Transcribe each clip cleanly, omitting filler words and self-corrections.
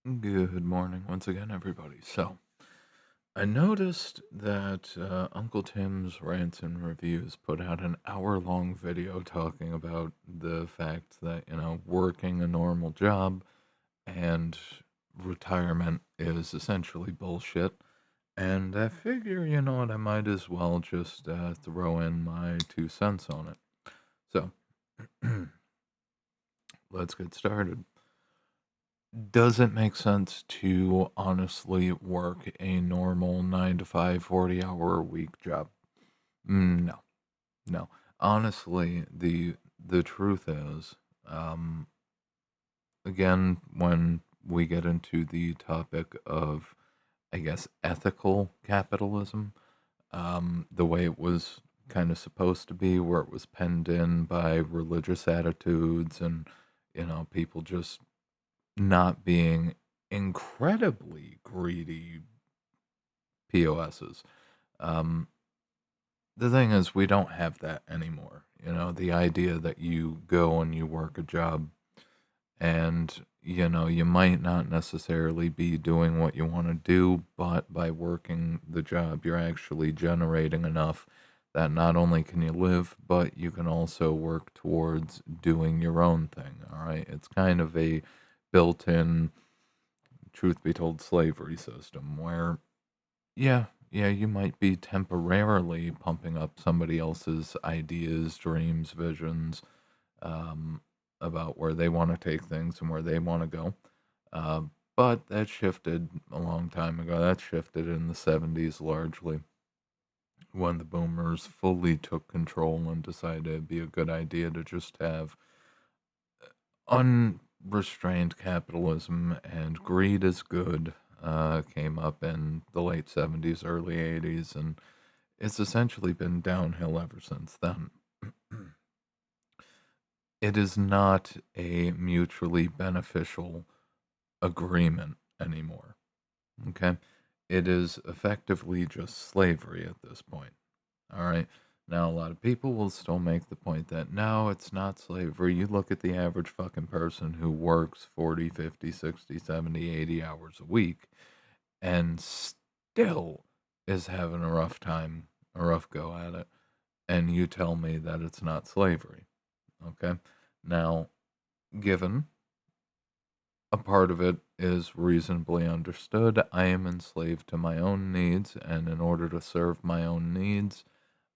Good morning once again, everybody. So, I noticed that Uncle Tim's Rants and Reviews put out an hour-long video talking about the fact that, working a normal job and retirement is essentially bullshit. And I figure, you know what, I might as well just throw in my 2 cents on it. So, let's get started. Does it make sense to honestly work a normal 9 to 5, 40-hour a week job? No, no. Honestly, the truth is, um, again, when we get into the topic of, I guess, ethical capitalism, the way it was kind of supposed to be, where it was penned in by religious attitudes and, people just not being incredibly greedy POSs. Um, the thing is, we don't have that anymore. The idea that you go and you work a job and, you might not necessarily be doing what you want to do, but by working the job, you're actually generating enough that not only can you live, but you can also work towards doing your own thing. All right. It's kind of a built in, truth be told, slavery system where, yeah, you might be temporarily pumping up somebody else's ideas, dreams, visions, um, about where they want to take things and where they want to go. Uh, but that shifted a long time ago. That shifted in the 70s largely when the boomers fully took control and decided it'd be a good idea to just have unrestrained capitalism and greed is good. Came up in the late 70s, early 80s, and it's essentially been downhill ever since then. It is not a mutually beneficial agreement anymore. Okay. It is effectively just slavery at this point. All right. Now, a lot of people will still make the point that no, it's not slavery. You look at the average fucking person who works 40, 50, 60, 70, 80 hours a week and still is having a rough time, a rough go at it. And you tell me that it's not slavery. Okay. Now, given a part of it is reasonably understood, I am enslaved to my own needs, and in order to serve my own needs,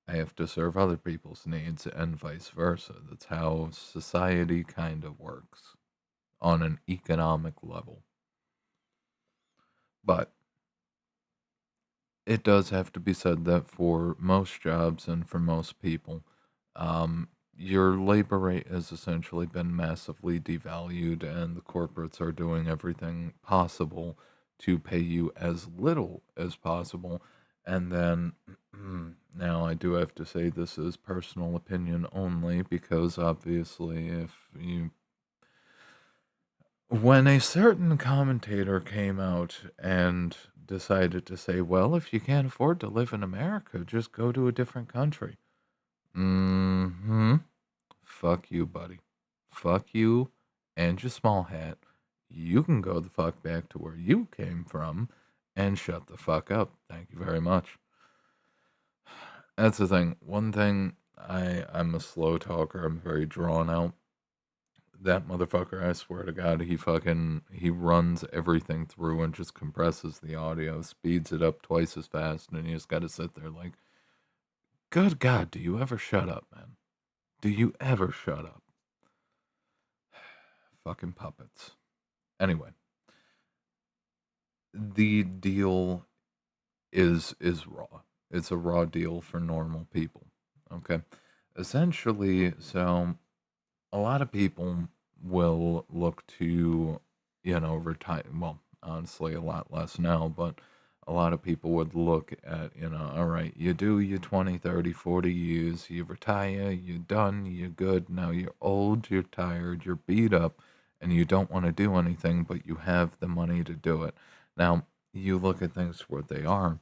I have to serve other people's needs, and vice versa. That's how society kind of works on an economic level. But it does have to be said that for most jobs and for most people, um, your labor rate has essentially been massively devalued, and the corporates are doing everything possible to pay you as little as possible. And then, now I do have to say this is personal opinion only because obviously, when a certain commentator came out and decided to say, well, if you can't afford to live in America, just go to a different country. Hmm. Fuck you, buddy. Fuck you and your small hat. You can go the fuck back to where you came from and shut the fuck up. Thank you very much. That's the thing. One thing, I'm a slow talker. I'm very drawn out. That motherfucker, I swear to God, he runs everything through and just compresses the audio, speeds it up twice as fast, and you just got to sit there like, good God, do you ever shut up, man? Do you ever shut up? Fucking puppets. Anyway, the deal is raw. It's a raw deal for normal people. Okay. Essentially, so a lot of people will look to, retire. Well, honestly, a lot less now, but a lot of people would look at, all right, you do your 20, 30, 40 years, you retire, you're done, you're good. Now you're old, you're tired, you're beat up, and you don't want to do anything, but you have the money to do it. Now, you look at things for what they are.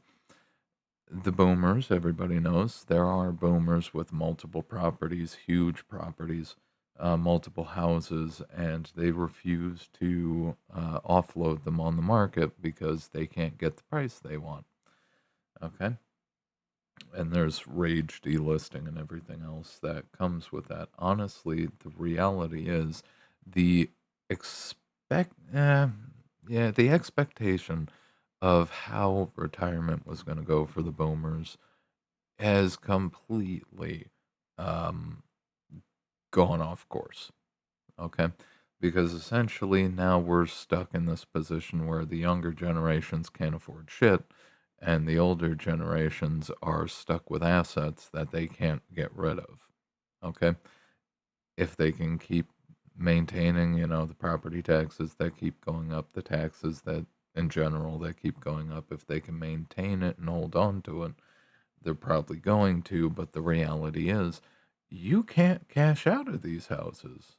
The boomers, everybody knows, there are boomers with multiple properties, huge properties. multiple houses, and they refuse to offload them on the market because they can't get the price they want. Okay? And there's rage delisting and everything else that comes with that. Honestly, the reality is the expect the expectation of how retirement was going to go for the boomers has completely um, gone off course. Okay, because essentially now we're stuck in this position where the younger generations can't afford shit, and the older generations are stuck with assets that they can't get rid of. Okay, if they can keep maintaining, the property taxes that keep going up, the taxes that in general that keep going up, if they can maintain it and hold on to it, they're probably going to. But the reality is, you can't cash out of these houses.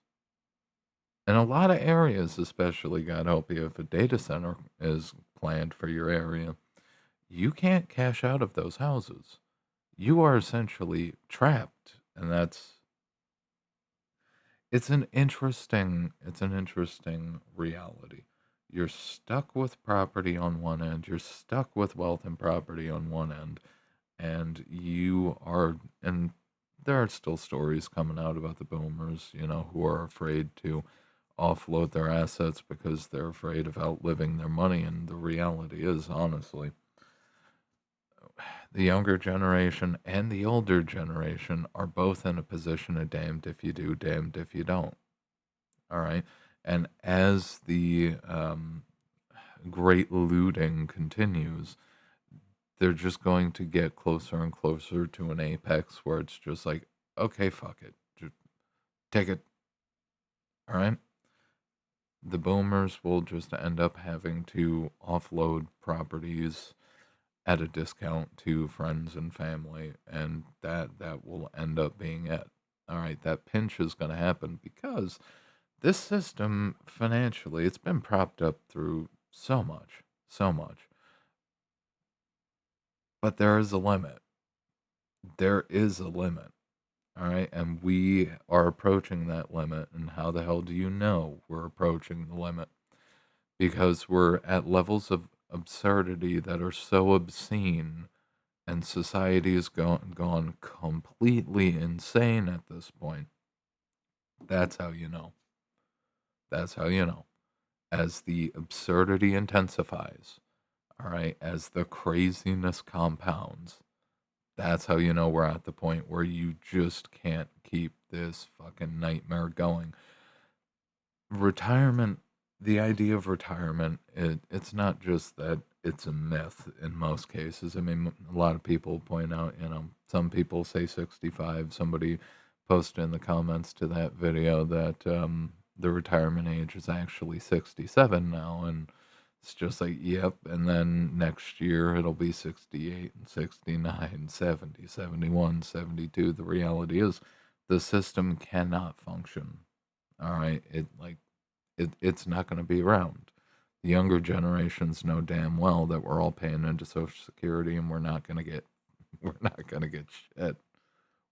In a lot of areas, especially, God help you, if a data center is planned for your area, you can't cash out of those houses. You are essentially trapped, and it's an interesting reality. You're stuck with property on one end, you're stuck with wealth and property on one end, and and there are still stories coming out about the boomers, who are afraid to offload their assets because they're afraid of outliving their money. And the reality is, honestly, the younger generation and the older generation are both in a position of damned if you do, damned if you don't. All right. And as the great looting continues, they're just going to get closer and closer to an apex where it's just like, okay, fuck it. Just take it. All right. The boomers will just end up having to offload properties at a discount to friends and family, and that will end up being it. All right, that pinch is going to happen because this system financially, it's been propped up through so much, but there is a limit. There is a limit. All right, and we are approaching that limit. And how the hell do you know we're approaching the limit? Because we're at levels of absurdity that are so obscene, and society has gone completely insane at this point. That's how you know. That's how you know. As the absurdity intensifies, all right, as the craziness compounds, that's how you know we're at the point where you just can't keep this fucking nightmare going. Retirement, the idea of retirement, it's not just that it's a myth in most cases. I mean, a lot of people point out, some people say 65. Somebody posted in the comments to that video that the retirement age is actually 67 now. And it's just like, yep. And then next year it'll be 68 and 69, 70, 71, 72. The reality is the system cannot function. All right. It's not going to be around. The younger generations know damn well that we're all paying into Social Security, and we're not going to get shit.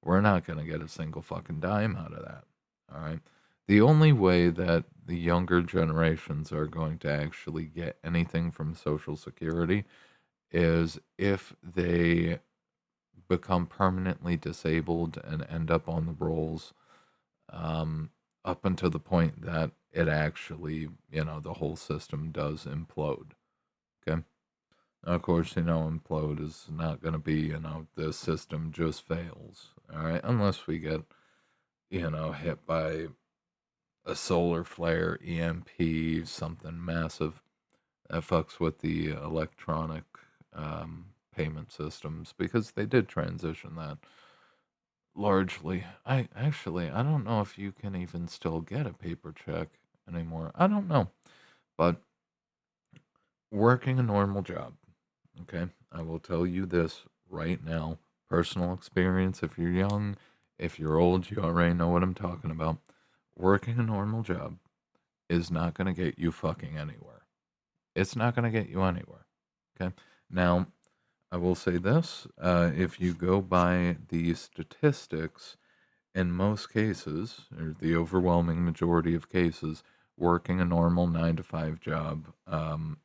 We're not going to get a single fucking dime out of that. All right. The only way that the younger generations are going to actually get anything from Social Security is if they become permanently disabled and end up on the rolls, um, up until the point that it actually, the whole system does implode. Okay. Of course, implode is not going to be, the system just fails. All right. Unless we get, hit by a solar flare, EMP, something massive that fucks with the electronic payment systems, because they did transition that largely. I don't know if you can even still get a paper check anymore. I don't know. But working a normal job, okay? I will tell you this right now, personal experience. If you're young, if you're old, you already know what I'm talking about. Working a normal job is not going to get you fucking anywhere. It's not going to get you anywhere. Okay? Now, I will say this, if you go by the statistics, in most cases, or the overwhelming majority of cases, working a normal 9 to 5 job,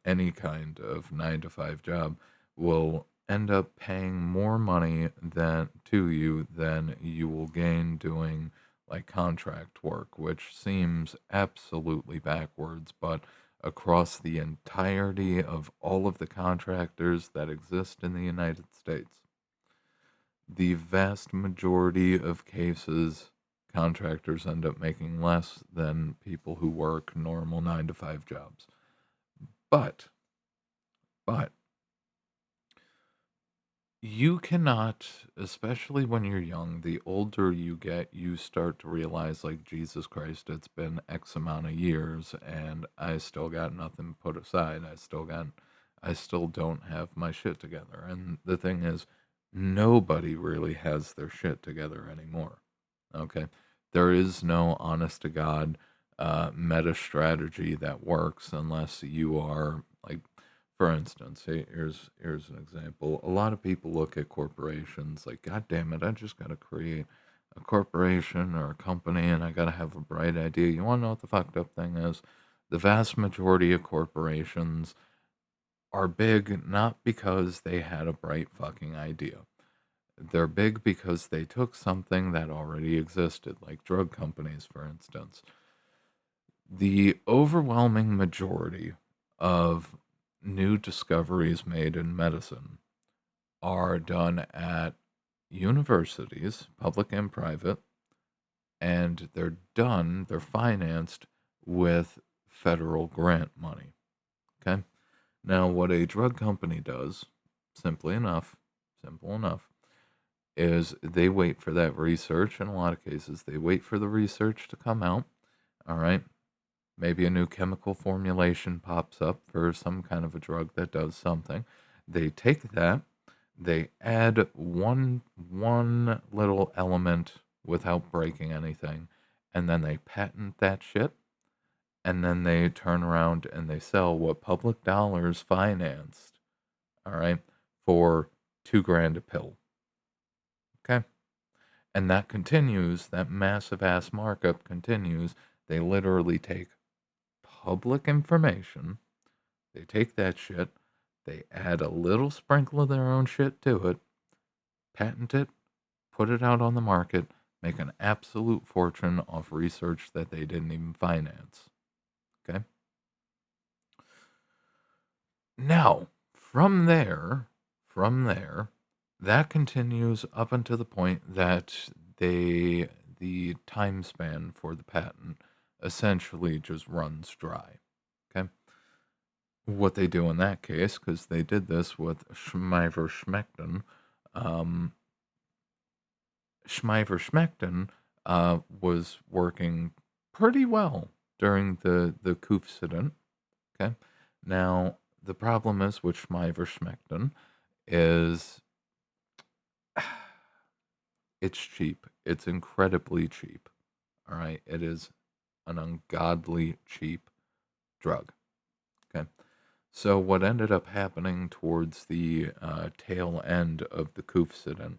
any kind of 9 to 5 job, will end up paying more money than to you than you will gain doing like contract work, which seems absolutely backwards, but across the entirety of all of the contractors that exist in the United States, the vast majority of cases, contractors end up making less than people who work normal 9 to 5 jobs. But, but, you cannot, especially when you're young, the older you get, you start to realize, like, Jesus Christ, it's been X amount of years and I still got nothing put aside. I still don't have my shit together. And the thing is, nobody really has their shit together anymore. Okay. There is no honest to God meta strategy that works unless you are like, for instance, here's an example. A lot of people look at corporations like, God damn it, I just got to create a corporation or a company and I got to have a bright idea. You want to know what the fucked up thing is? The vast majority of corporations are big not because they had a bright fucking idea. They're big because they took something that already existed, like drug companies, for instance. The overwhelming majority of new discoveries made in medicine are done at universities, public and private, and they're financed with federal grant money. Okay? Now, what a drug company does, simply enough, simple enough, is they wait for that research. In a lot of cases, they wait for the research to come out. All right. Maybe a new chemical formulation pops up for some kind of a drug that does something. They take that, they add one little element without breaking anything, and then they patent that shit, and then they turn around and they sell what public dollars financed, all right, for 2 grand a pill. Okay. And that continues, that massive ass markup continues. They literally take public information, they take that shit, they add a little sprinkle of their own shit to it, patent it, put it out on the market, make an absolute fortune off research that they didn't even finance. Okay? Now, from there, that continues up until the point that the time span for the patent essentially just runs dry. Okay? What they do in that case, because they did this with Schmeiver-Schmeckten, um, Schmeiver-Schmeckten was working pretty well during the Kufsident. Okay? Now, the problem is with Schmeiver-Schmeckten is it's cheap. It's incredibly cheap. All right? It is an ungodly cheap drug. Okay? So what ended up happening towards the tail end of the Kufsident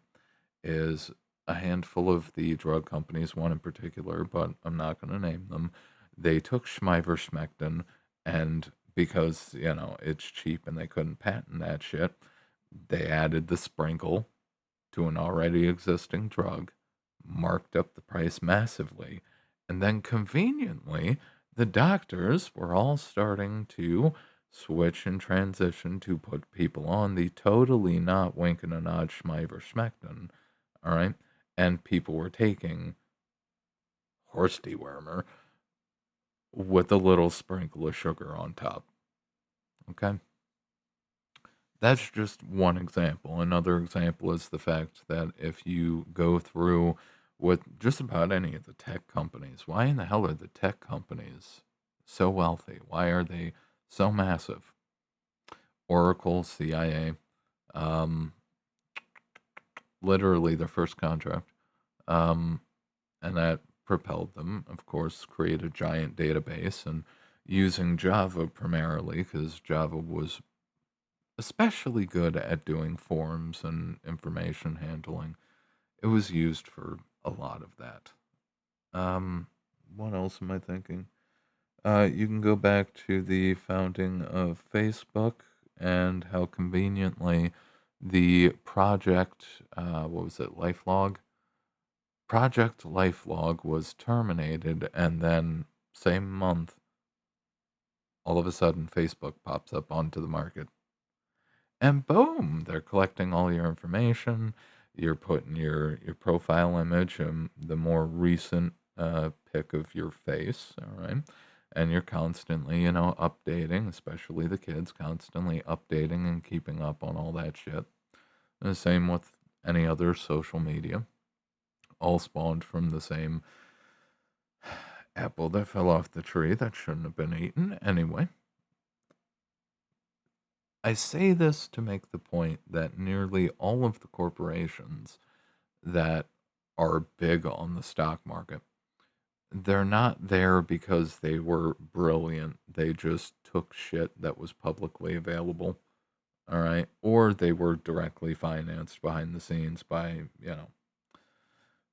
is a handful of the drug companies, one in particular, but I'm not going to name them. They took Schmeiver-Schmeckten, and because it's cheap and they couldn't patent that shit, they added the sprinkle to an already existing drug, marked up the price massively, and then conveniently, the doctors were all starting to switch and transition to put people on the totally not winking a nod Schmeiver-Schmeckten, all right? And people were taking horse dewormer with a little sprinkle of sugar on top, okay? That's just one example. Another example is the fact that if you go through with just about any of the tech companies, why in the hell are the tech companies so wealthy? Why are they so massive? Oracle, CIA, um, literally their first contract, um, and that propelled them, of course, create a giant database and using Java primarily because Java was especially good at doing forms and information handling. It was used for a lot of that. Um, what else am I thinking? You can go back to the founding of Facebook and how conveniently the project, what was it, LifeLog? Project LifeLog was terminated, and then same month, all of a sudden, Facebook pops up onto the market. And boom, they're collecting all your information. You're putting your profile image and the more recent pic of your face, all right? And you're constantly, updating, especially the kids, constantly updating and keeping up on all that shit. And the same with any other social media, all spawned from the same apple that fell off the tree that shouldn't have been eaten. Anyway, I say this to make the point that nearly all of the corporations that are big on the stock market, they're not there because they were brilliant. They just took shit that was publicly available, all right? Or they were directly financed behind the scenes by,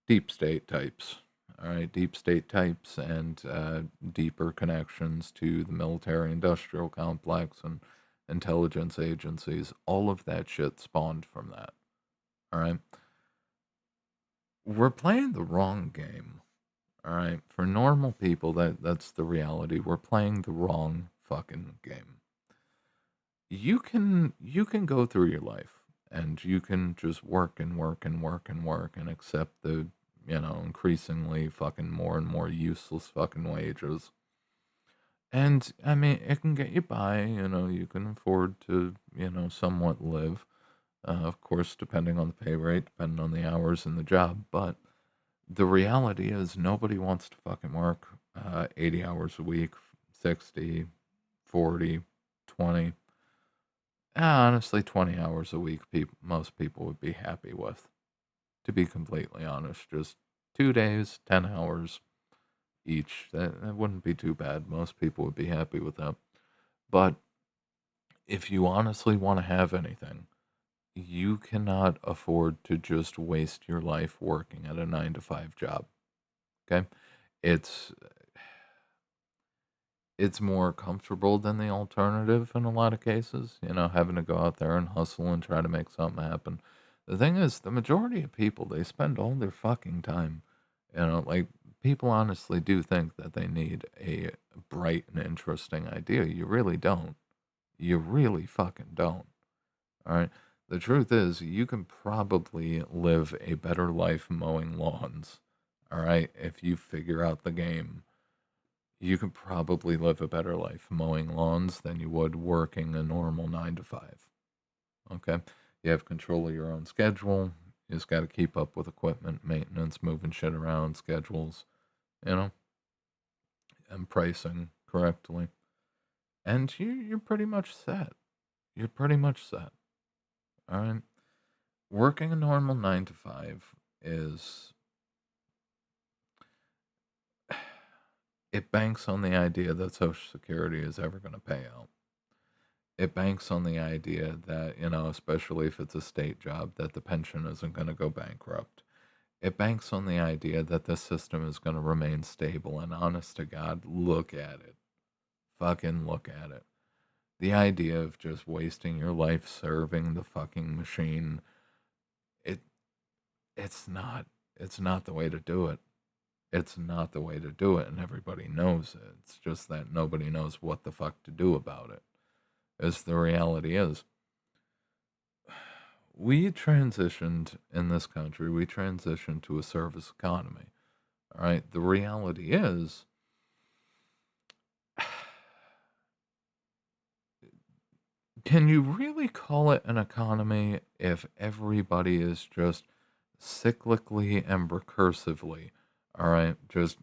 deep state types, all right? Deep state types and deeper connections to the military industrial complex and intelligence agencies. All of that shit spawned from that, all right? We're playing the wrong game. All right, for normal people, that's the reality. We're playing the wrong fucking game. You can go through your life and you can just work and work and work and work and accept the, increasingly fucking more and more useless fucking wages. And I mean, it can get you by, you can afford to, somewhat live. Of course, depending on the pay rate, depending on the hours in the job, but the reality is nobody wants to fucking work 80 hours a week, 60, 40, 20. Honestly, 20 hours a week, most people would be happy with, to be completely honest. Just 2 days, 10 hours each. That wouldn't be too bad. Most people would be happy with that. But if you honestly want to have anything, you cannot afford to just waste your life working at a 9 to 5 job. Okay? It's it's more comfortable than the alternative in a lot of cases, having to go out there and hustle and try to make something happen. The thing is, the majority of people, they spend all their fucking time, like people honestly do think that they need a bright and interesting idea. You really don't. You really fucking don't. All right. The truth is, you can probably live a better life mowing lawns. All right. If you figure out the game, you could probably live a better life mowing lawns than you would working a normal 9 to 5. Okay. You have control of your own schedule. You just got to keep up with equipment, maintenance, moving shit around, schedules, you know, and pricing correctly. And you're pretty much set. You're pretty much set. All right. Working a normal 9 to 5 is, it banks on the idea that Social Security is ever going to pay out. It banks on the idea that, especially if it's a state job, that the pension isn't going to go bankrupt. It banks on the idea that the system is going to remain stable. And honest to God, look at it. Fucking look at it. The idea of just wasting your life serving the fucking machine, it it's not it's not the way to do it. It's not the way to do it, and everybody knows it. It's just that nobody knows what the fuck to do about it. As the reality is, we transitioned in this country, we transitioned to a service economy. All right. The reality is, can you really call it an economy if everybody is just cyclically and recursively, all right, just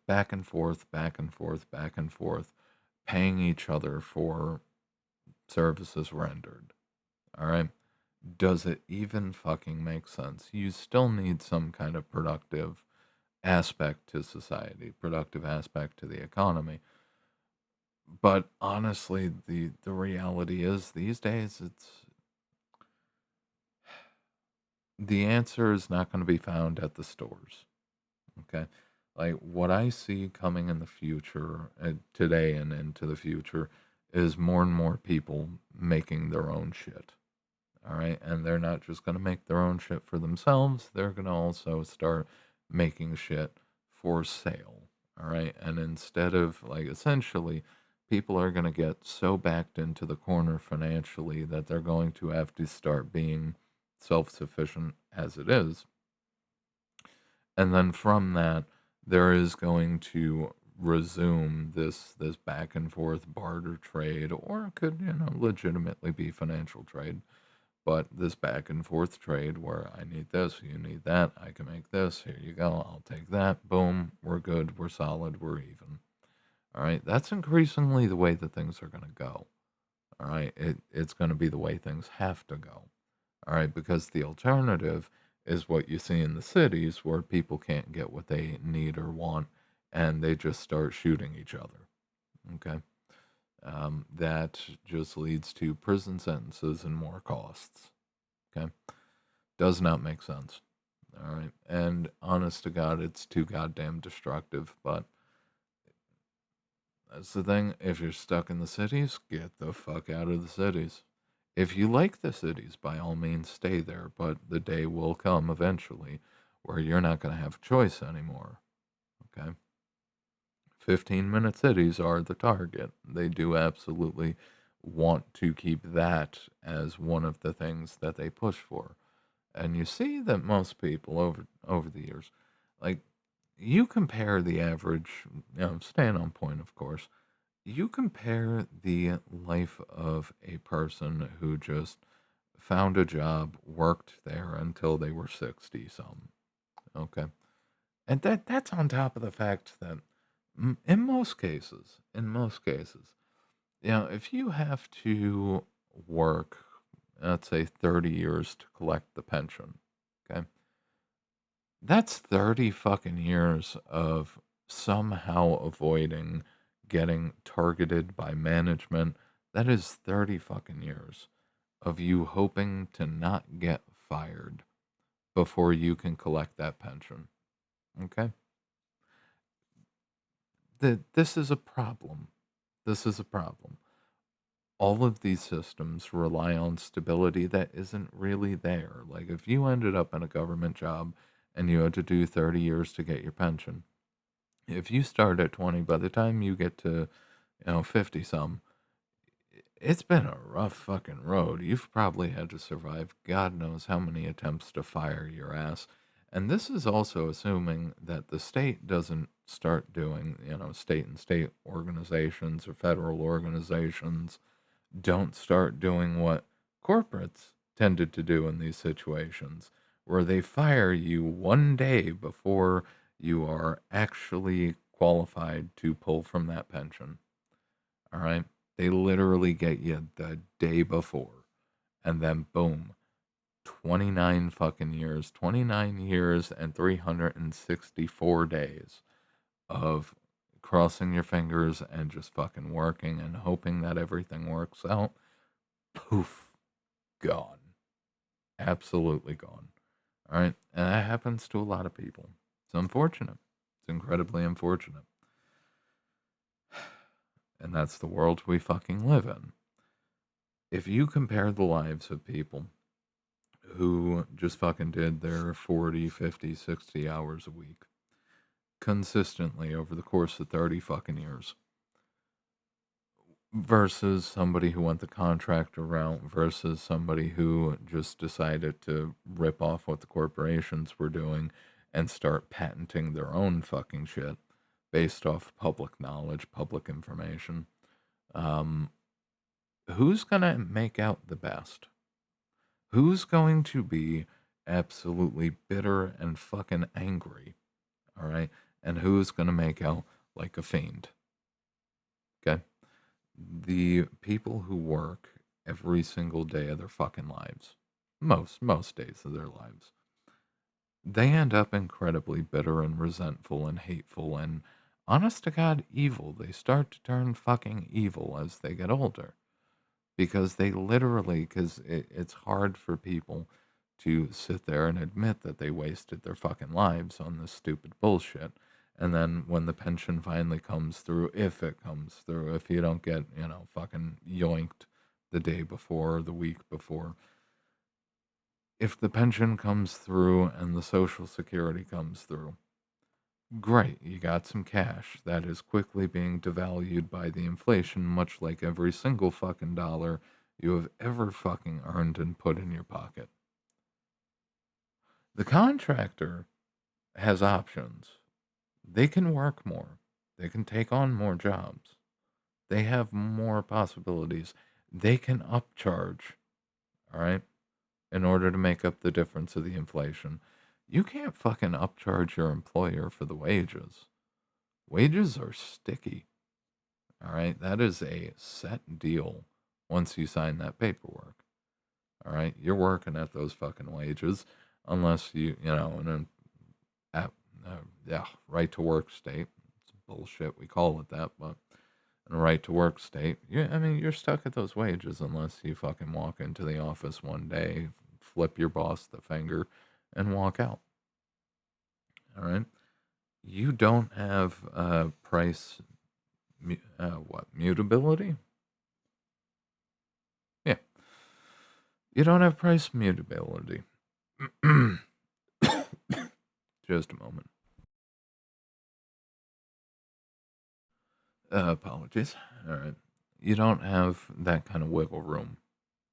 back and forth, back and forth, back and forth, paying each other for services rendered? All right. Does it even fucking make sense? You still need some kind of productive aspect to society, productive aspect to the economy. But honestly, the reality is these days The answer is not going to be found at the stores. Okay. Like what I see coming in the future, today and into the future, is more and more people making their own shit. All right. And they're not just going to make their own shit for themselves, they're going to also start making shit for sale. All right. And instead of like essentially, people are going to get so backed into the corner financially that they're going to have to start being self sufficient as it is, and then from that there is going to resume this back and forth barter trade, or it could legitimately be financial trade, but this back and forth trade where I need this, you need that, I can make this, here you go, I'll take that, boom, we're good, we're solid, we're even. All right, that's increasingly the way that things are going to go. All right, it's going to be the way things have to go. All right, because the alternative is what you see in the cities where people can't get what they need or want and they just start shooting each other. Okay. That just leads to prison sentences and more costs. Okay. Does not make sense. All right. And honest to God, it's too goddamn destructive. But that's the thing. If you're stuck in the cities, get the fuck out of the cities. If you like the cities, by all means stay there, but the day will come eventually where you're not going to have a choice anymore. Okay? 15-minute cities are the target. They do absolutely want to keep that as one of the things that they push for. And you see that most people over the years, like you compare the average, staying on point, of course, you compare the life of a person who just found a job, worked there until they were 60 some. Okay. And that's on top of the fact that in most cases, if you have to work, let's say 30 years to collect the pension, okay? That's 30 fucking years of somehow avoiding getting targeted by management. That is 30 fucking years of you hoping to not get fired before you can collect that pension. Okay? This is a problem. This is a problem. All of these systems rely on stability that isn't really there. Like if you ended up in a government job and you had to do 30 years to get your pension, if you start at 20, by the time you get to, 50 some, it's been a rough fucking road. You've probably had to survive God knows how many attempts to fire your ass. And this is also assuming that the state doesn't start doing, state and state organizations or federal organizations don't start doing what corporates tended to do in these situations, where they fire you one day before you are actually qualified to pull from that pension. All right. They literally get you the day before, and then boom, 29 fucking years, 29 years and 364 days of crossing your fingers and just fucking working and hoping that everything works out. Poof, gone. Absolutely gone. All right. And that happens to a lot of people. It's unfortunate. It's incredibly unfortunate. And that's the world we fucking live in. If you compare the lives of people who just fucking did their 40, 50, 60 hours a week consistently over the course of 30 fucking years versus somebody who went the contractor route versus somebody who just decided to rip off what the corporations were doing and start patenting their own fucking shit based off public knowledge, public information. Um, who's gonna make out the best? Who's going to be absolutely bitter and fucking angry? All right. And who's going to make out like a fiend? Okay. The people who work every single day of their fucking lives, most days of their lives, they end up incredibly bitter and resentful and hateful and honest to God evil. They start to turn fucking evil as they get older because they literally, because it's hard for people to sit there and admit that they wasted their fucking lives on this stupid bullshit. And then when the pension finally comes through, if it comes through, if you don't get, fucking yoinked the day before or the week before, if the pension comes through and the Social Security comes through, great, you got some cash that is quickly being devalued by the inflation, much like every single fucking dollar you have ever fucking earned and put in your pocket. The contractor has options. They can work more. They can take on more jobs. They have more possibilities. They can upcharge, all right, in order to make up the difference of the inflation. You can't fucking upcharge your employer for the wages. Wages are sticky, all right? That is a set deal once you sign that paperwork, all right? You're working at those fucking wages unless in an right to work state. It's bullshit we call it that, but in a right to work state, you're stuck at those wages unless you fucking walk into the office one day, flip your boss the finger, and walk out. All right. You don't have price mutability? Yeah. You don't have price mutability. Just a moment. Apologies. All right. You don't have that kind of wiggle room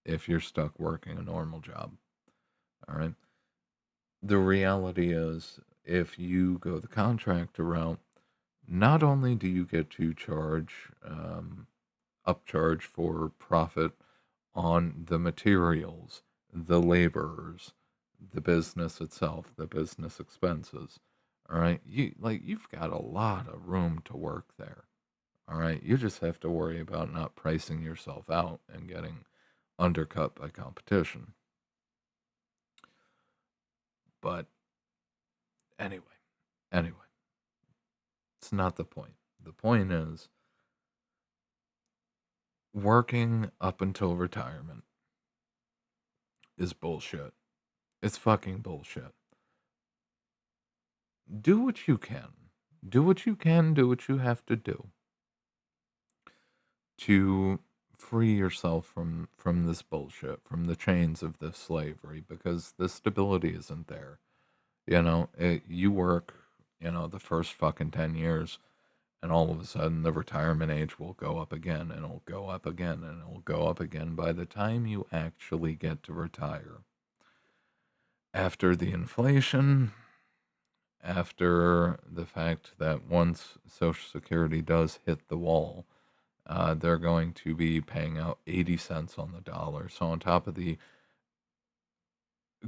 if you're stuck working a normal job. All right. The reality is, if you go the contractor route, not only do you get to upcharge for profit on the materials, the laborers, the business itself, the business expenses. All right, you've got a lot of room to work there. All right, you just have to worry about not pricing yourself out and getting undercut by competition. But anyway, it's not the point. The point is working up until retirement is bullshit. It's fucking bullshit. Do what you can. Do what you can, do what you have to do to free yourself from this bullshit, from the chains of this slavery, because the stability isn't there. You work, the first fucking 10 years, and all of a sudden the retirement age will go up again, and it'll go up again, and it'll go up again by the time you actually get to retire. After the inflation, after the fact that once Social Security does hit the wall, they're going to be paying out 80 cents on the dollar. So, on top of the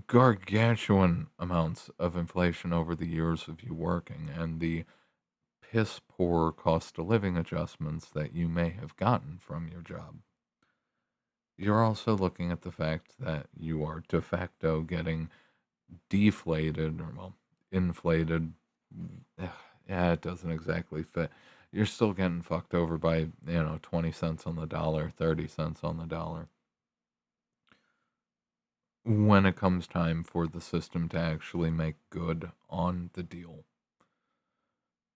gargantuan amounts of inflation over the years of you working and the piss poor cost of living adjustments that you may have gotten from your job, you're also looking at the fact that you are de facto getting deflated or, well, inflated. Yeah, it doesn't exactly fit. You're still getting fucked over by, 20 cents on the dollar, 30 cents on the dollar when it comes time for the system to actually make good on the deal.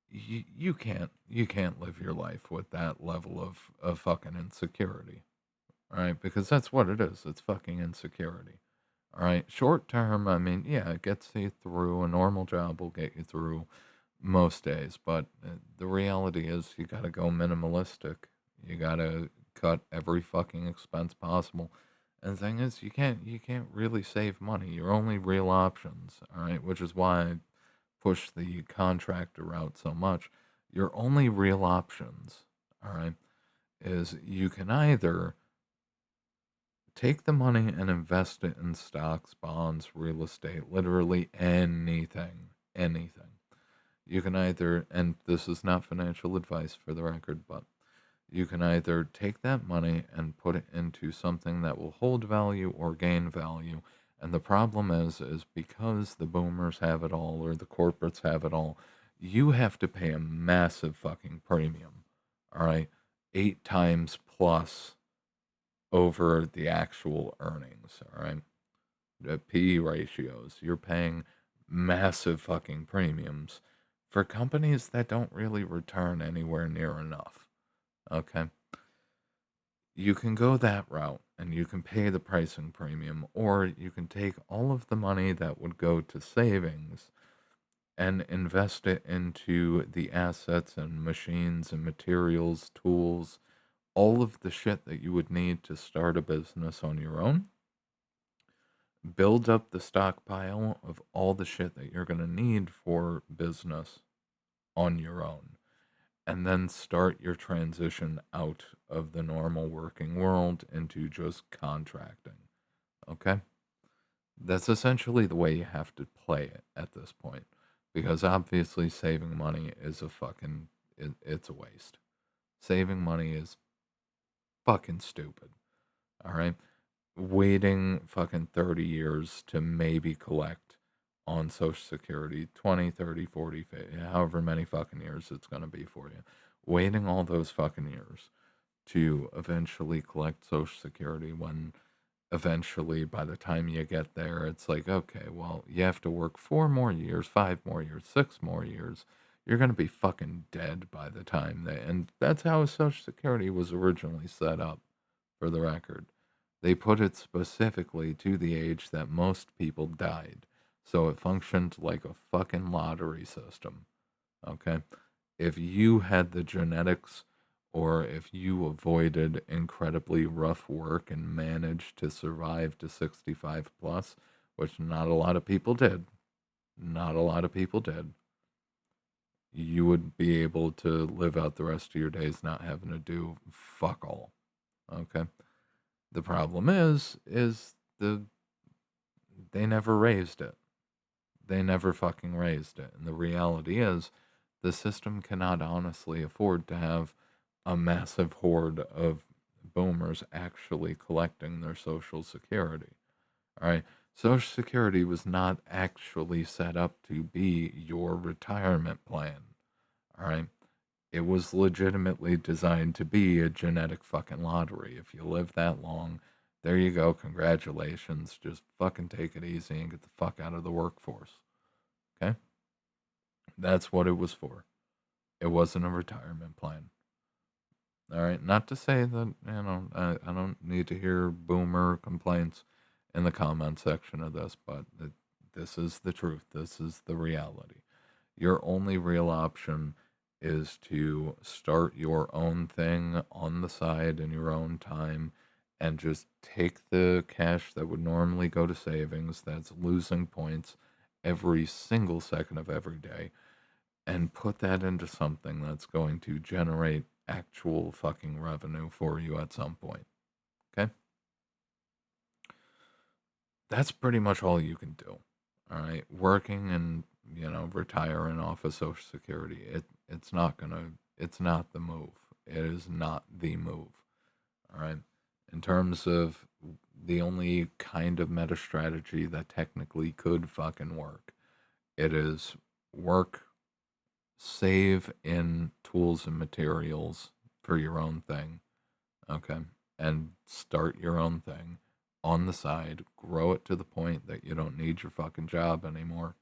You can't live your life with that level of fucking insecurity. All right, because that's what it is. It's fucking insecurity. All right, short term, yeah, it gets you through. A normal job will get you through most days, but the reality is you got to go minimalistic. You got to cut every fucking expense possible. And the thing is, you can't really save money. Your only real options, all right, which is why I push the contractor route so much. Your only real options, all right, is you can either take the money and invest it in stocks, bonds, real estate, literally anything, anything. You can either, and this is not financial advice for the record, but you can either take that money and put it into something that will hold value or gain value. And the problem is because the boomers have it all or the corporates have it all, you have to pay a massive fucking premium. All right. 8 times plus over the actual earnings. All right. PE ratios. You're paying massive fucking premiums for companies that don't really return anywhere near enough. Okay. You can go that route and you can pay the pricing premium, or you can take all of the money that would go to savings and invest it into the assets and machines and materials, tools, all of the shit that you would need to start a business on your own. Build up the stockpile of all the shit that you're going to need for business on your own, and then start your transition out of the normal working world into just contracting. Okay? That's essentially the way you have to play it at this point. Because obviously, saving money is a fucking. It's a waste. Saving money is fucking stupid. All right? Waiting fucking 30 years to maybe collect on Social Security 20, 30, 40, 50, however many fucking years it's going to be for you. Waiting all those fucking years to eventually collect Social Security when eventually by the time you get there, it's like, okay, well, you have to work 4 more years, 5 more years, 6 more years. You're going to be fucking dead by the time they, and that's how Social Security was originally set up, for the record. They put it specifically to the age that most people died. So it functioned like a fucking lottery system. Okay? If you had the genetics or if you avoided incredibly rough work and managed to survive to 65 plus, which not a lot of people did, not a lot of people did, you would be able to live out the rest of your days not having to do fuck all. Okay? The problem is they never raised it. They never fucking raised it. And the reality is, the system cannot honestly afford to have a massive horde of boomers actually collecting their Social Security. All right. Social Security was not actually set up to be your retirement plan. All right. It was legitimately designed to be a genetic fucking lottery. If you live that long, there you go. Congratulations. Just fucking take it easy and get the fuck out of the workforce. Okay? That's what it was for. It wasn't a retirement plan. All right. Not to say that, I don't need to hear boomer complaints in the comment section of this, but this is the truth. This is the reality. Your only real option is to start your own thing on the side in your own time and just take the cash that would normally go to savings that's losing points every single second of every day and put that into something that's going to generate actual fucking revenue for you at some point. Okay? That's pretty much all you can do. All right? Working and, retiring off of Social Security, it's not the move. It is not the move. All right? In terms of the only kind of meta strategy that technically could fucking work, it is work, save in tools and materials for your own thing, okay? And start your own thing on the side, grow it to the point that you don't need your fucking job anymore.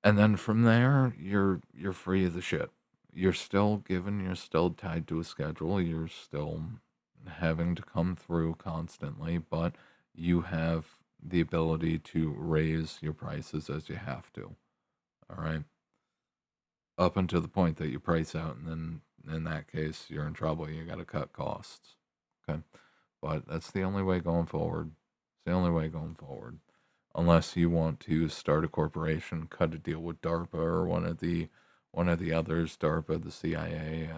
And then from there, you're free of the shit. You're still tied to a schedule, you're still having to come through constantly, but you have the ability to raise your prices as you have to. All right. Up until the point that you price out, and then in that case, you're in trouble. You got to cut costs. Okay. But that's the only way going forward. It's the only way going forward. Unless you want to start a corporation, cut a deal with DARPA or one of the others, DARPA, the CIA,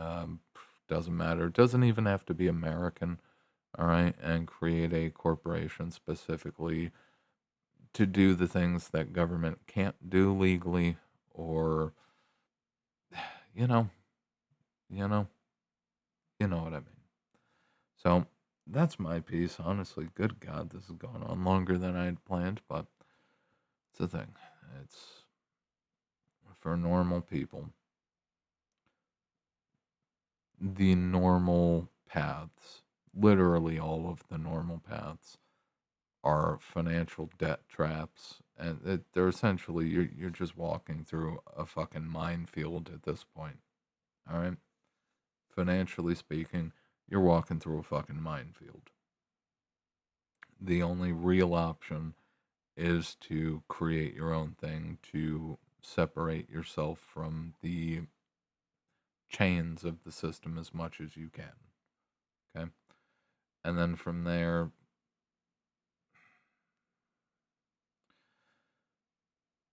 doesn't matter. It doesn't even have to be American, all right, and create a corporation specifically to do the things that government can't do legally, or you know, you know, you know what I mean. So that's my piece. Honestly, good God, this has gone on longer than I had planned, but it's the thing. It's for normal people. The normal paths, literally all of the normal paths, are financial debt traps, and they're essentially you're just walking through a fucking minefield at this point. All right, financially speaking, you're walking through a fucking minefield. The only real option is to create your own thing to separate yourself from the chains of the system as much as you can. Okay, and then from there,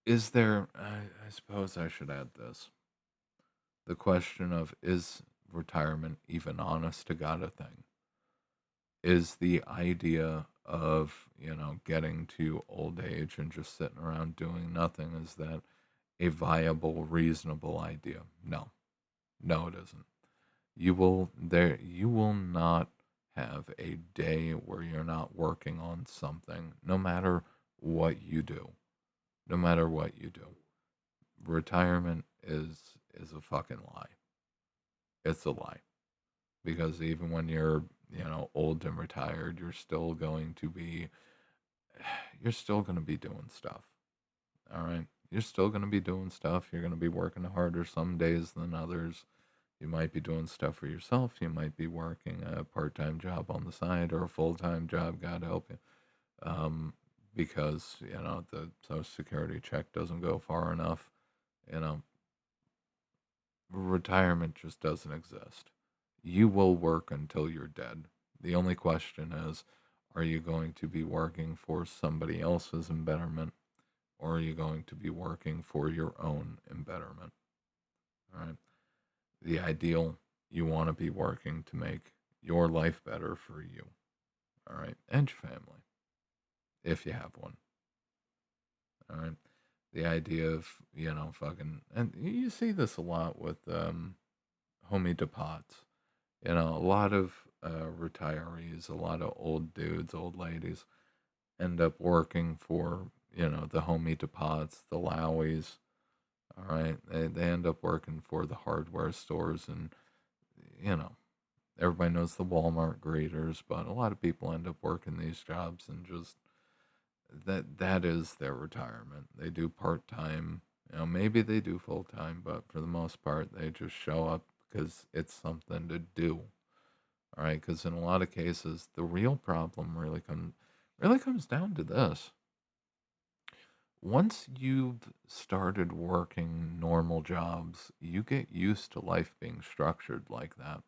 is there? I suppose I should add this: the question of is retirement even honest to God a thing? Is the idea of, getting to old age and just sitting around doing nothing, is that a viable, reasonable idea? No. No, it isn't. You will not have a day where you're not working on something, no matter what you do. No matter what you do. Retirement is a fucking lie. It's a lie. Because even when you're, old and retired, you're still going to be doing stuff. All right. You're still going to be doing stuff. You're going to be working harder some days than others. You might be doing stuff for yourself. You might be working a part-time job on the side or a full-time job, God help you. Because, the Social Security check doesn't go far enough. You know, retirement just doesn't exist. You will work until you're dead. The only question is, are you going to be working for somebody else's embetterment, or are you going to be working for your own embetterment? All right. The ideal, you want to be working to make your life better for you. All right. And your family, if you have one. All right. The idea of, fucking, and you see this a lot with homie depots. A lot of retirees, a lot of old dudes, old ladies end up working for, the homie depots, the Lowies. All right. They end up working for the hardware stores, and, you know, everybody knows the Walmart greeters, but a lot of people end up working these jobs and just that is their retirement. They do part time. Maybe they do full time, but for the most part, they just show up because it's something to do. All right, because in a lot of cases, the real problem really comes down to this. Once you've started working normal jobs, you get used to life being structured like that.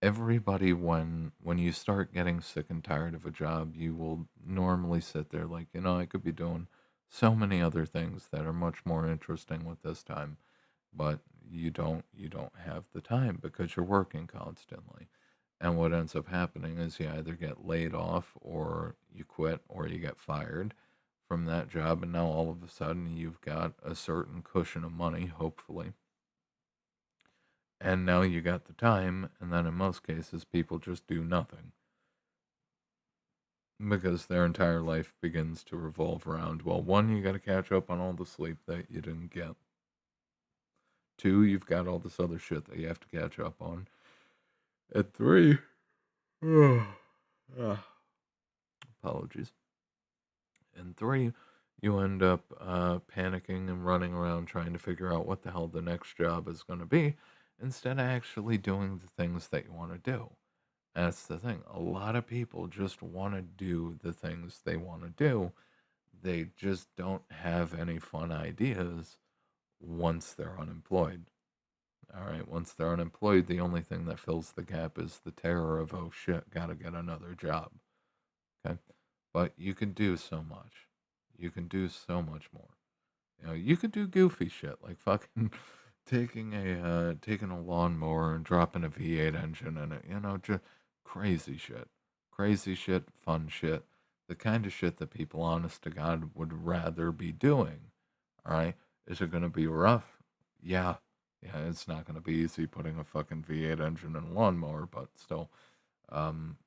Everybody, when you start getting sick and tired of a job, you will normally sit there like, I could be doing so many other things that are much more interesting with this time, but you don't have the time because you're working constantly. And what ends up happening is you either get laid off or you quit or you get fired from that job, and now all of a sudden you've got a certain cushion of money, hopefully, and now you got the time, and then in most cases, people just do nothing because their entire life begins to revolve around, well, one, you got to catch up on all the sleep that you didn't get. Two, you've got all this other shit that you have to catch up on. At three, apologies. And three, you end up panicking and running around trying to figure out what the hell the next job is going to be instead of actually doing the things that you want to do. That's the thing. A lot of people just want to do the things they want to do. They just don't have any fun ideas once they're unemployed. All right, once they're unemployed, the only thing that fills the gap is the terror of, oh shit, gotta get another job. Okay, but you can do so much. You can do so much more. You could do goofy shit like fucking taking a lawnmower and dropping a V8 engine in it. Just crazy shit, fun shit, the kind of shit that people, honest to God, would rather be doing. All right, is it gonna be rough? Yeah, yeah, it's not gonna be easy putting a fucking V8 engine in a lawnmower, but still, um,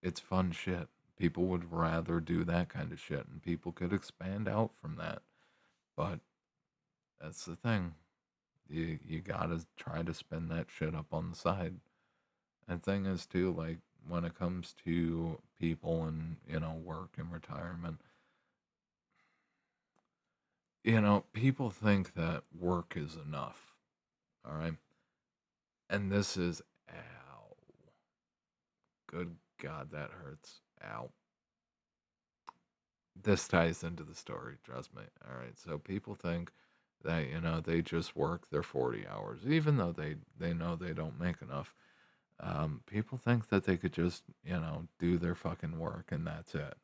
it's fun shit. People would rather do that kind of shit, and people could expand out from that. But that's the thing. You gotta try to spin that shit up on the side. And thing is too, like, when it comes to people and, work and retirement, people think that work is enough. All right. And this is, ow, good God, that hurts. Ow. This ties into the story, trust me. All right. So people think that, they just work their 40 hours, even though they know they don't make enough. People think that they could just, do their fucking work and that's it.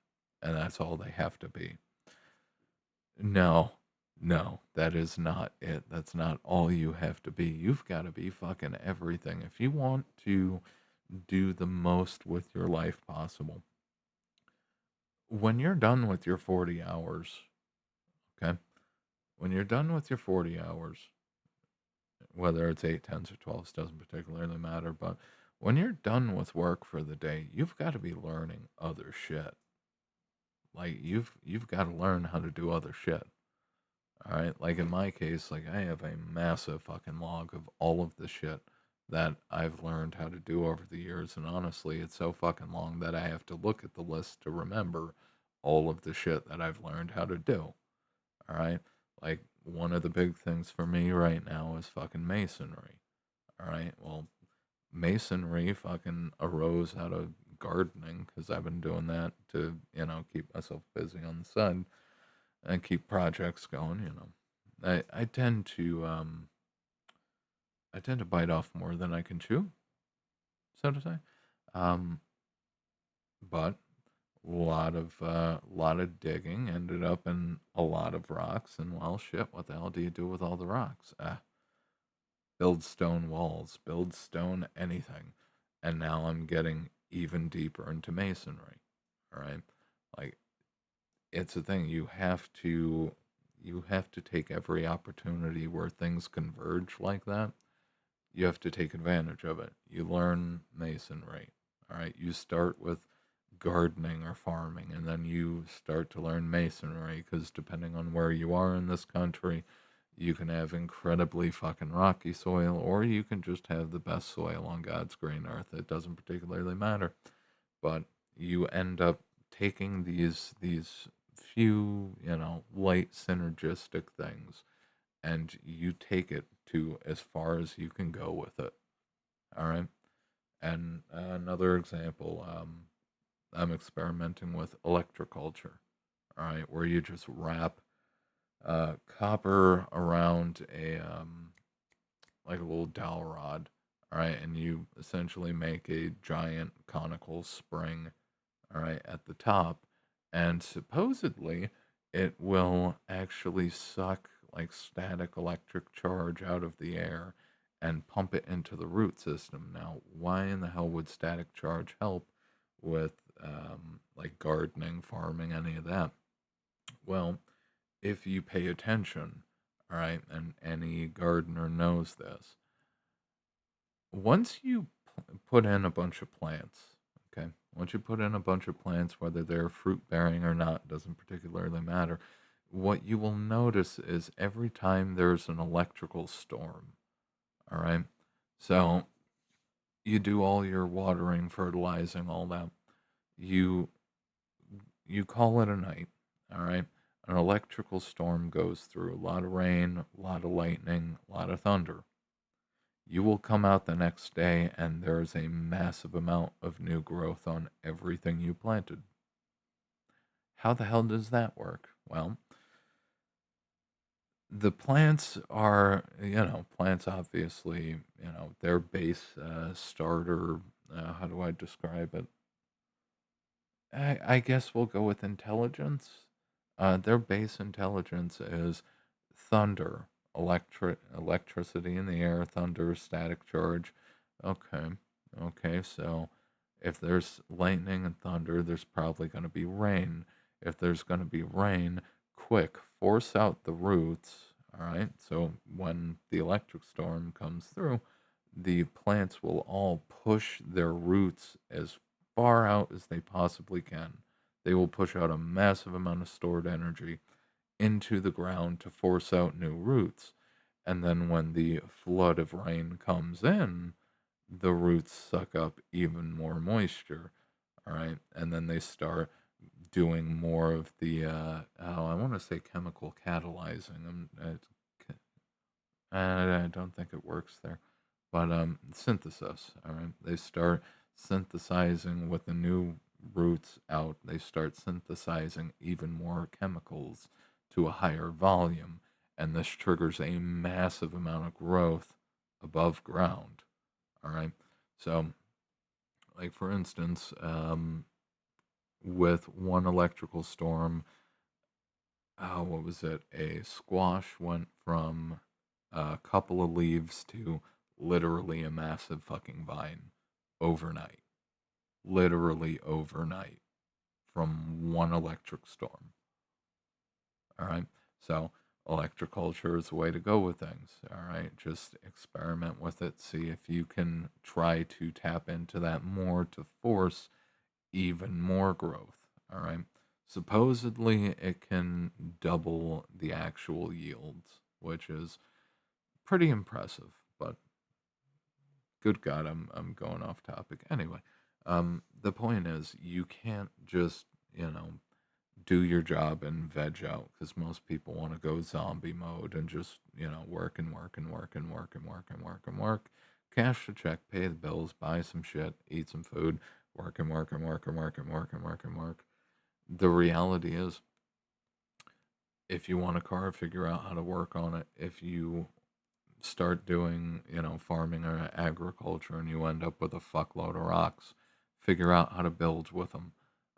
And that's all they have to be. No, no, that is not it. That's not all you have to be. You've got to be fucking everything. If you want to do the most with your life possible, when you're done with your 40 hours, okay? When you're done with your 40 hours, whether it's 8, 10s, or 12s, doesn't particularly matter, but when you're done with work for the day, you've got to be learning other shit. Like you've got to learn how to do other shit. All right. Like in my case, like I have a massive fucking log of all of the shit that I've learned how to do over the years. And honestly, it's so fucking long that I have to look at the list to remember all of the shit that I've learned how to do. All right. Like one of the big things for me right now is fucking masonry. All right. Well, masonry fucking arose out of gardening because I've been doing that to, keep myself busy on the side and keep projects going. I tend to bite off more than I can chew, so to say. Um, but a lot of digging ended up in a lot of rocks, and well, shit, what the hell do you do with all the rocks? Build stone walls, build stone anything, and now I'm getting even deeper into masonry. All right, like it's a thing you have to take every opportunity where things converge like that. You have to take advantage of it. You learn masonry. All right, you start with gardening or farming, and then you start to learn masonry because depending on where you are in this country, you can have incredibly fucking rocky soil, or you can just have the best soil on God's green earth. It doesn't particularly matter, but you end up taking these few, light synergistic things, and you take it to as far as you can go with it. All right. And another example, I'm experimenting with electroculture. All right, where you just wrap copper around a like a little dowel rod. All right, and you essentially make a giant conical spring. All right, at the top, and supposedly it will actually suck like static electric charge out of the air and pump it into the root system. Now, why in the hell would static charge help with like gardening, farming, any of that? Well, if you pay attention, all right, and any gardener knows this, once you put in a bunch of plants, okay, once you put in a bunch of plants, whether they're fruit bearing or not, doesn't particularly matter. What you will notice is every time there's an electrical storm, all right, so you do all your watering, fertilizing, all that. You you call it a night, all right. An electrical storm goes through a lot of rain, a lot of lightning, a lot of thunder. You will come out the next day and there's a massive amount of new growth on everything you planted. How the hell does that work? Well, the plants are, plants obviously, their base starter, how do I describe it? I guess we'll go with intelligence. Their base intelligence is thunder, electricity in the air, thunder, static charge. Okay, okay. So if there's lightning and thunder, there's probably going to be rain. If there's going to be rain, quick, force out the roots. All right. So when the electric storm comes through, the plants will all push their roots as far out as they possibly can. They will push out a massive amount of stored energy into the ground to force out new roots. And then when the flood of rain comes in, the roots suck up even more moisture. All right. And then they start doing more of the, I want to say chemical catalyzing. I don't think it works there. But synthesis, all right? They start synthesizing with the new roots out. They start synthesizing even more chemicals to a higher volume, and this triggers a massive amount of growth above ground, all right? So, like for instance, with one electrical storm, what was it? A squash went from a couple of leaves to literally a massive fucking vine overnight. Literally overnight from one electric storm. All right. So, electroculture is the way to go with things. All right. Just experiment with it. See if you can try to tap into that more to force even more growth. All right. Supposedly, it can double the actual yields, which is pretty impressive. But good God, I'm going off topic. Anyway, the point is, you can't just do your job and veg out because most people want to go zombie mode and just work and work and work and work and work and work and work, cash the check, pay the bills, buy some shit, eat some food, work and work and work and work and work and work and work. The reality is, if you want a car, figure out how to work on it. If you start doing, farming or agriculture and you end up with a fuckload of rocks, figure out how to build with them.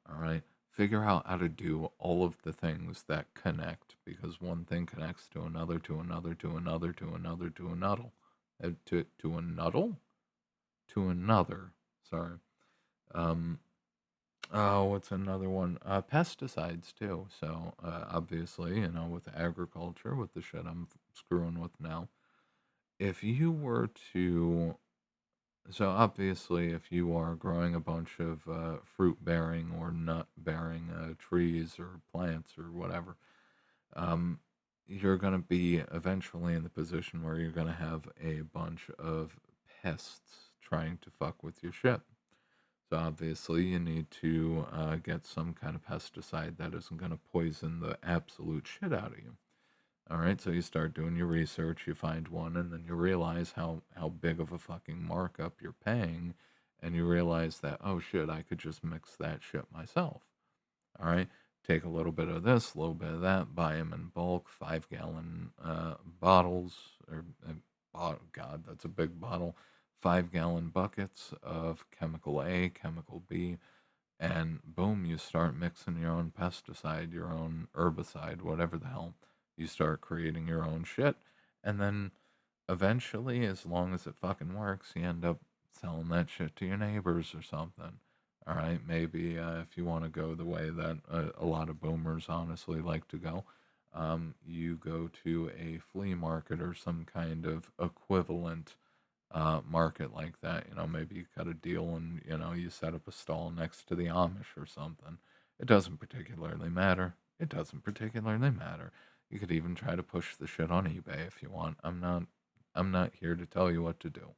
All right. Figure out how to do all of the things that connect because one thing connects to another, to another, to another, to another, to another, to another, to another. Sorry. Um, Oh, what's another one? Pesticides too. So obviously, with agriculture, with the shit I'm screwing with now, if you were to, so obviously, if you are growing a bunch of fruit-bearing or nut-bearing trees or plants or whatever, um, you're going to be eventually in the position where you're going to have a bunch of pests trying to fuck with your shit. So obviously, you need to get some kind of pesticide that isn't going to poison the absolute shit out of you. All right, so you start doing your research, you find one, and then you realize how big of a fucking markup you're paying, and you realize that oh shit, I could just mix that shit myself. All right, take a little bit of this, a little bit of that, buy them in bulk, 5 gallon bottles, or God, that's a big bottle, 5 gallon buckets of chemical A, chemical B, and boom, you start mixing your own pesticide, your own herbicide, whatever the hell. You start creating your own shit, and then eventually, as long as it fucking works, you end up selling that shit to your neighbors or something. All right, maybe if you want to go the way that a lot of boomers honestly like to go, you go to a flea market or some kind of equivalent market like that. Maybe you cut a deal and you set up a stall next to the Amish or something. It doesn't particularly matter. It doesn't particularly matter. You could even try to push the shit on eBay if you want. I'm not here to tell you what to do.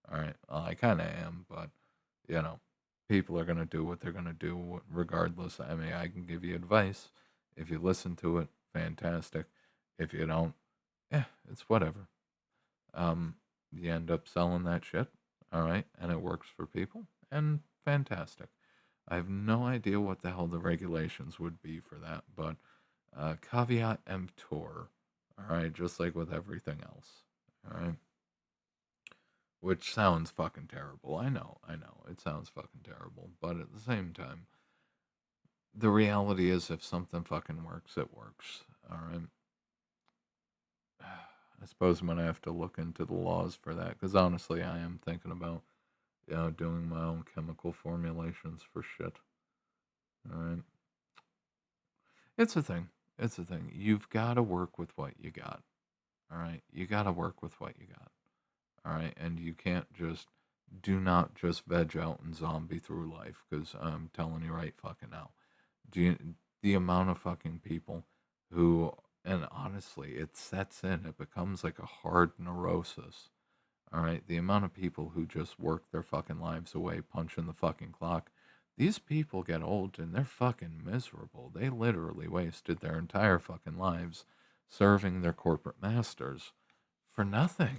All right. Well, I kind of am, but you know, people are gonna do what they're gonna do regardless. I mean, I can give you advice. If you listen to it, fantastic. If you don't, it's whatever. Um, you end up selling that shit. All right, and it works for people, and fantastic. I have no idea what the hell the regulations would be for that, but caveat emptor. All right, just like with everything else. All right. Which sounds fucking terrible. I know. It sounds fucking terrible. But at the same time, the reality is if something fucking works, it works. Alright? I suppose I'm gonna have to look into the laws for that, because honestly, I am thinking about, doing my own chemical formulations for shit. Alright? It's a thing. It's a thing. You've got to work with what you got. Alright? You got to work with what you got. All right, and you can't just do not just veg out and zombie through life because I'm telling you right fucking now. Do you, the amount of fucking people who, and honestly, it sets in, it becomes like a hard neurosis. All right, the amount of people who just work their fucking lives away punching the fucking clock. These people get old and they're fucking miserable. They literally wasted their entire fucking lives serving their corporate masters for nothing.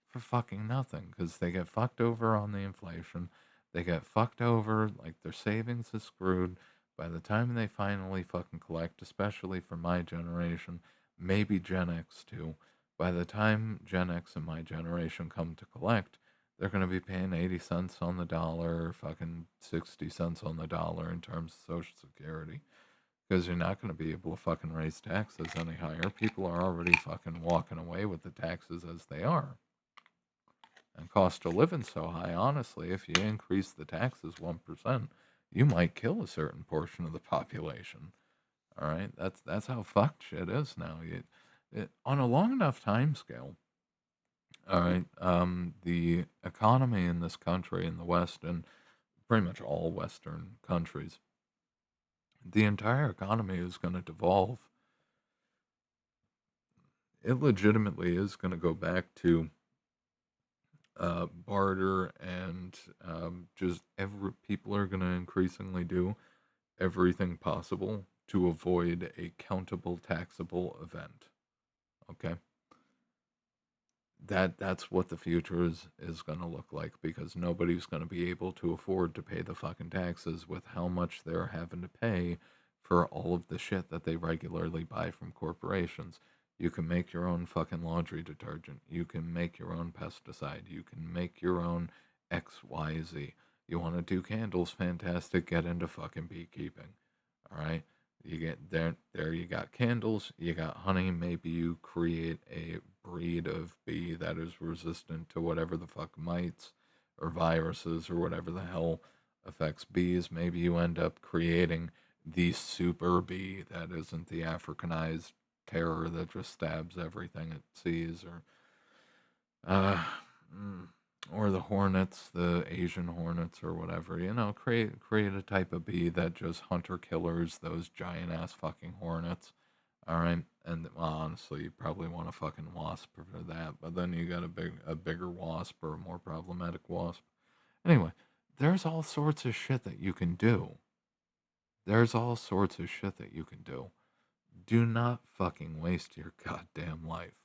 For fucking nothing. Because they get fucked over on the inflation. They get fucked over, like their savings is screwed. By the time they finally fucking collect, especially for my generation, maybe Gen X too, by the time Gen X and my generation come to collect, they're going to be paying 80 cents on the dollar, fucking 60 cents on the dollar in terms of Social Security. Because you're not going to be able to fucking raise taxes any higher. People are already fucking walking away with the taxes as they are. And cost of living so high, honestly, if you increase the taxes 1%, you might kill a certain portion of the population. All right, that's how fucked shit is now. On a long enough time scale, all right, the economy in this country, in the West, and pretty much all Western countries, the entire economy is going to devolve. It legitimately is going to go back to barter and just every people are going to increasingly do everything possible to avoid a countable taxable event. Okay, that's what the future is going to look like because nobody's going to be able to afford to pay the fucking taxes with how much they're having to pay for all of the shit that they regularly buy from corporations. You can make your own fucking laundry detergent. You can make your own pesticide. You can make your own XYZ. You want to do candles? Fantastic. Get into fucking beekeeping. All right. You get there you got candles, you got honey, maybe you create a breed of bee that is resistant to whatever the fuck mites or viruses or whatever the hell affects bees. Maybe you end up creating the super bee that isn't the Africanized terror that just stabs everything it sees uh mm, or the hornets, the Asian hornets or whatever. Create a type of bee that just hunter killers those giant ass fucking hornets. All right, and well, honestly, you probably want a fucking wasp for that, but then you got a bigger wasp or a more problematic wasp. Anyway, there's all sorts of shit that you can do. There's all sorts of shit that you can do. Do not fucking waste your goddamn life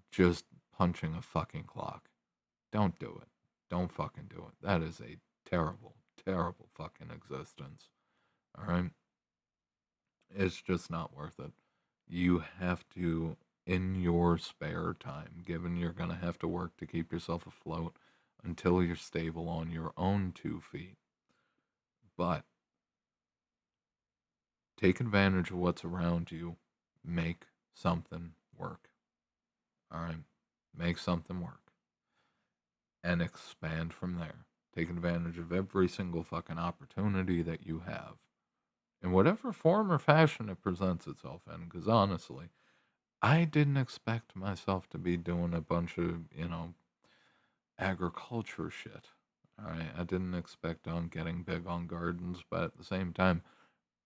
just punching a fucking clock. Don't do it. Don't fucking do it. That is a terrible, terrible fucking existence. All right? It's just not worth it. You have to, in your spare time, given you're going to have to work to keep yourself afloat until you're stable on your own 2 feet. But take advantage of what's around you. Make something work. All right? Make something work. And expand from there. Take advantage of every single fucking opportunity that you have in whatever form or fashion it presents itself in. Because honestly, I didn't expect myself to be doing a bunch of, agriculture shit. All right. I didn't expect on getting big on gardens, but at the same time,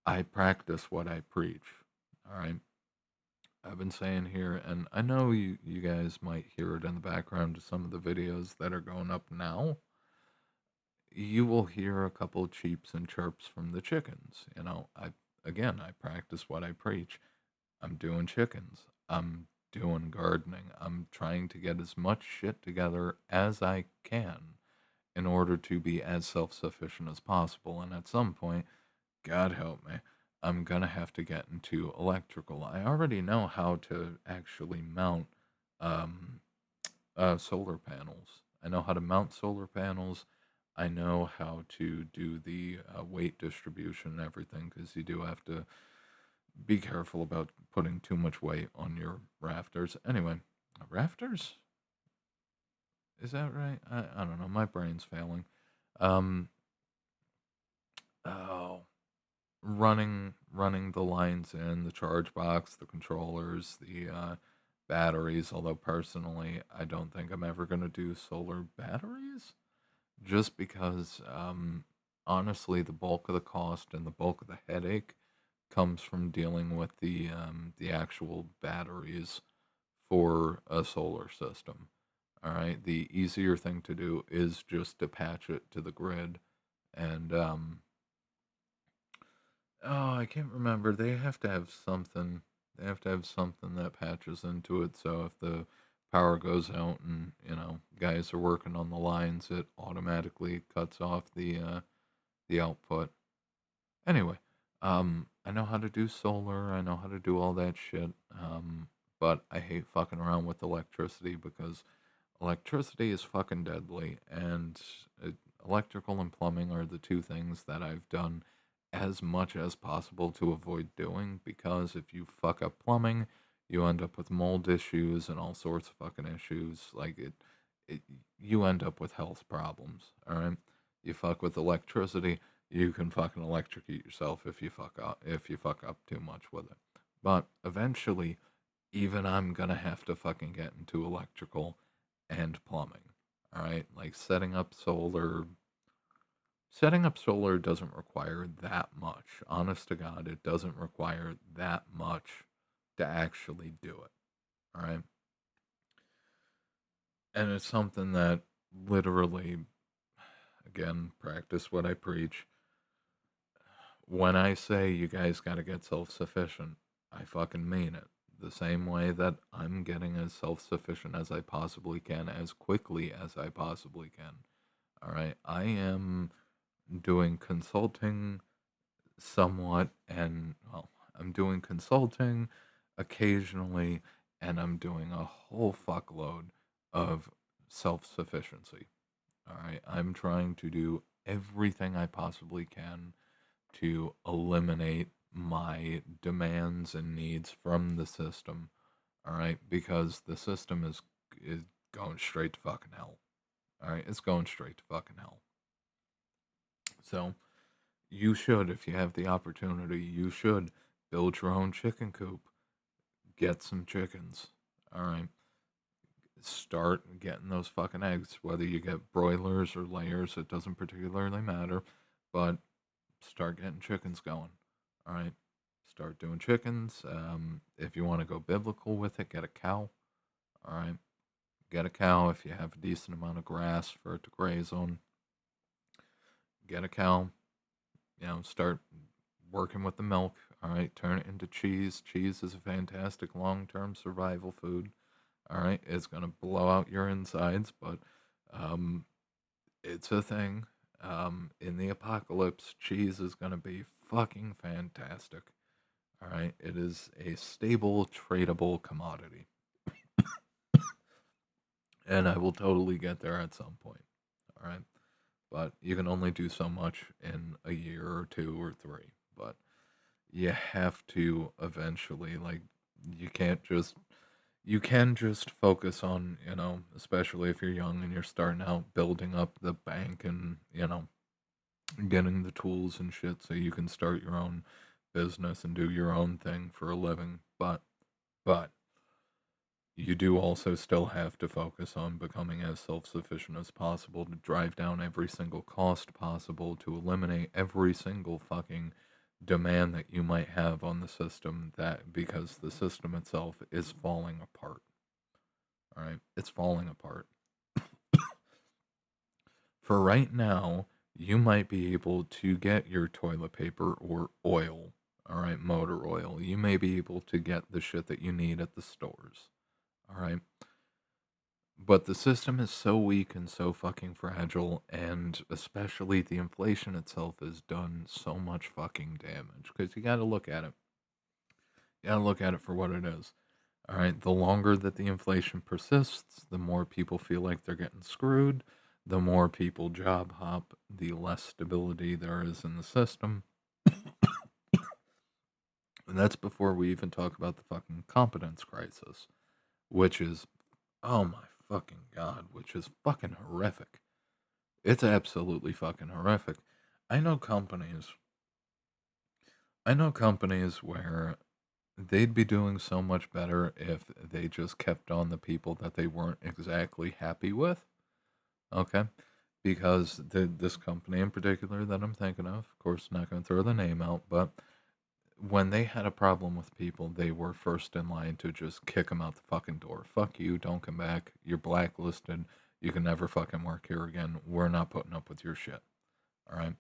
I practice what I preach. All right. I've been saying here, and I know you guys might hear it in the background of some of the videos that are going up now. You will hear a couple cheeps and chirps from the chickens. I practice what I preach. I'm doing chickens. I'm doing gardening. I'm trying to get as much shit together as I can in order to be as self-sufficient as possible. And at some point, God help me, I'm gonna have to get into electrical. I already know how to actually mount um, solar panels. I know how to mount solar panels. I know how to do the weight distribution and everything because you do have to be careful about putting too much weight on your rafters. Anyway, rafters? Is that right? I don't know. My brain's failing. Um, oh, running the lines in the charge box, the controllers, the batteries. Although personally, I don't think I'm ever gonna do solar batteries, just because honestly, the bulk of the cost and the bulk of the headache comes from dealing with the actual batteries for a solar system. All right, the easier thing to do is just to patch it to the grid, and oh, I can't remember. They have to have something. They have to have something that patches into it. So if the power goes out and guys are working on the lines, it automatically cuts off the output. Anyway, I know how to do solar. I know how to do all that shit. But I hate fucking around with electricity because electricity is fucking deadly, and uh, electrical and plumbing are the two things that I've done as much as possible to avoid doing, because if you fuck up plumbing, you end up with mold issues and all sorts of fucking issues. Like it you end up with health problems. All right, you fuck with electricity, you can fucking electrocute yourself if you fuck up too much with it. But eventually, even I'm gonna have to fucking get into electrical and plumbing. All right, like setting up solar doesn't require that much. Honest to God, it doesn't require that much to actually do it. All right, and it's something that literally, again, practice what I preach. When I say you guys got to get self sufficient, I fucking mean it. The same way that I'm getting as self sufficient as I possibly can, as quickly as I possibly can. All right. I am doing consulting somewhat, and, well, I'm doing consulting occasionally, and I'm doing a whole fuckload of self sufficiency. All right. I'm trying to do everything I possibly can to eliminate my demands and needs from the system. All right, because the system is going straight to fucking hell. All right, it's going straight to fucking hell. So you should, if you have the opportunity, you should build your own chicken coop. Get some chickens. All right, start getting those fucking eggs. Whether you get broilers or layers, it doesn't particularly matter. But start getting chickens going. All right. Start doing chickens. If you want to go biblical with it, get a cow. All right. Get a cow if you have a decent amount of grass for it to graze on. Get a cow. Start working with the milk. All right. Turn it into cheese. Cheese is a fantastic long term survival food. All right. It's going to blow out your insides, but um, it's a thing. In the apocalypse, cheese is going to be fucking fantastic. All right. It is a stable, tradable commodity. And I will totally get there at some point. All right. But you can only do so much in a year or two or three. But you have to eventually, like, you can't just, you can just focus on, especially if you're young and you're starting out building up the bank and, getting the tools and shit so you can start your own business and do your own thing for a living. But you do also still have to focus on becoming as self-sufficient as possible to drive down every single cost possible to eliminate every single fucking demand that you might have on the system, that because the system itself is falling apart. All right, it's falling apart. For right now, you might be able to get your toilet paper or oil, all right, motor oil. You may be able to get the shit that you need at the stores, all right? But the system is so weak and so fucking fragile, and especially the inflation itself has done so much fucking damage. Because you gotta look at it. You gotta look at it for what it is. All right, the longer that the inflation persists, the more people feel like they're getting screwed, the more people job hop, the less stability there is in the system. And that's before we even talk about the fucking competence crisis, which is, oh my fucking god, which is fucking horrific. It's absolutely fucking horrific. I know companies, I know companies where they'd be doing so much better if they just kept on the people that they weren't exactly happy with. Okay? Because this company in particular that I'm thinking of course, not going to throw the name out, but when they had a problem with people, they were first in line to just kick them out the fucking door. Fuck you, don't come back. You're blacklisted. You can never fucking work here again. We're not putting up with your shit. All right.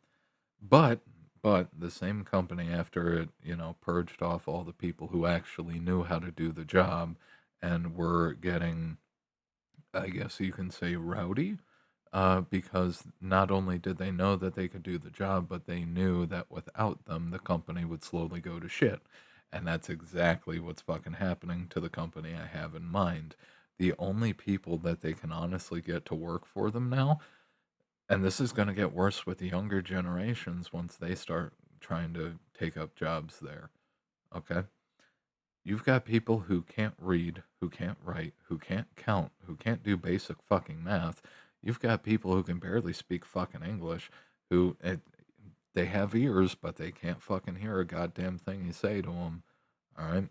But the same company, after it, purged off all the people who actually knew how to do the job and were getting, I guess you can say, rowdy, because not only did they know that they could do the job, but they knew that without them, the company would slowly go to shit. And that's exactly what's fucking happening to the company I have in mind. The only people that they can honestly get to work for them now, and this is going to get worse with the younger generations once they start trying to take up jobs there. Okay? You've got people who can't read, who can't write, who can't count, who can't do basic fucking math. You've got people who can barely speak fucking English, they have ears, but they can't fucking hear a goddamn thing you say to them. All right?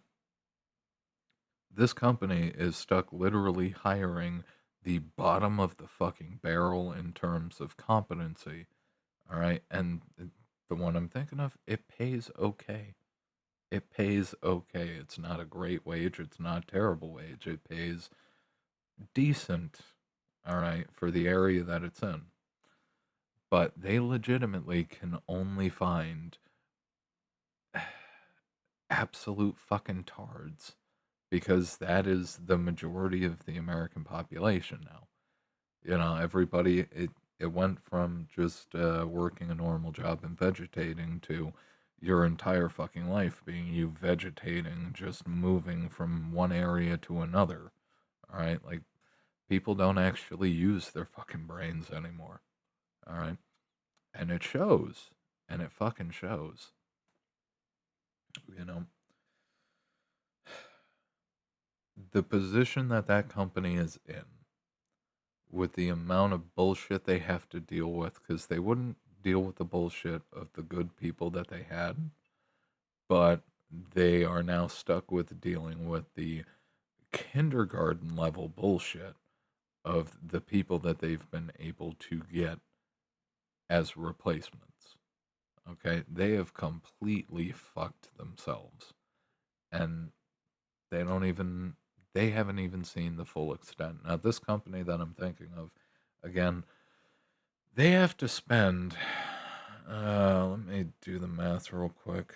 This company is stuck literally hiring the bottom of the fucking barrel in terms of competency. All right? And the one I'm thinking of, it pays okay. It pays okay. It's not a great wage. It's not a terrible wage. It pays decent, all right, for the area that it's in. But they legitimately can only find absolute fucking tards because that is the majority of the American population now. Everybody, it went from just working a normal job and vegetating to your entire fucking life being you vegetating, just moving from one area to another. All right, like people don't actually use their fucking brains anymore. All right, and it shows, and it fucking shows. You know, the position that that company is in, with the amount of bullshit they have to deal with, because they wouldn't deal with the bullshit of the good people that they had, but they are now stuck with dealing with the kindergarten level bullshit of the people that they've been able to get as replacements. Okay, they have completely fucked themselves, and they don't even they haven't even seen the full extent. Now, this company that I'm thinking of, again, they have to spend. Let me do the math real quick.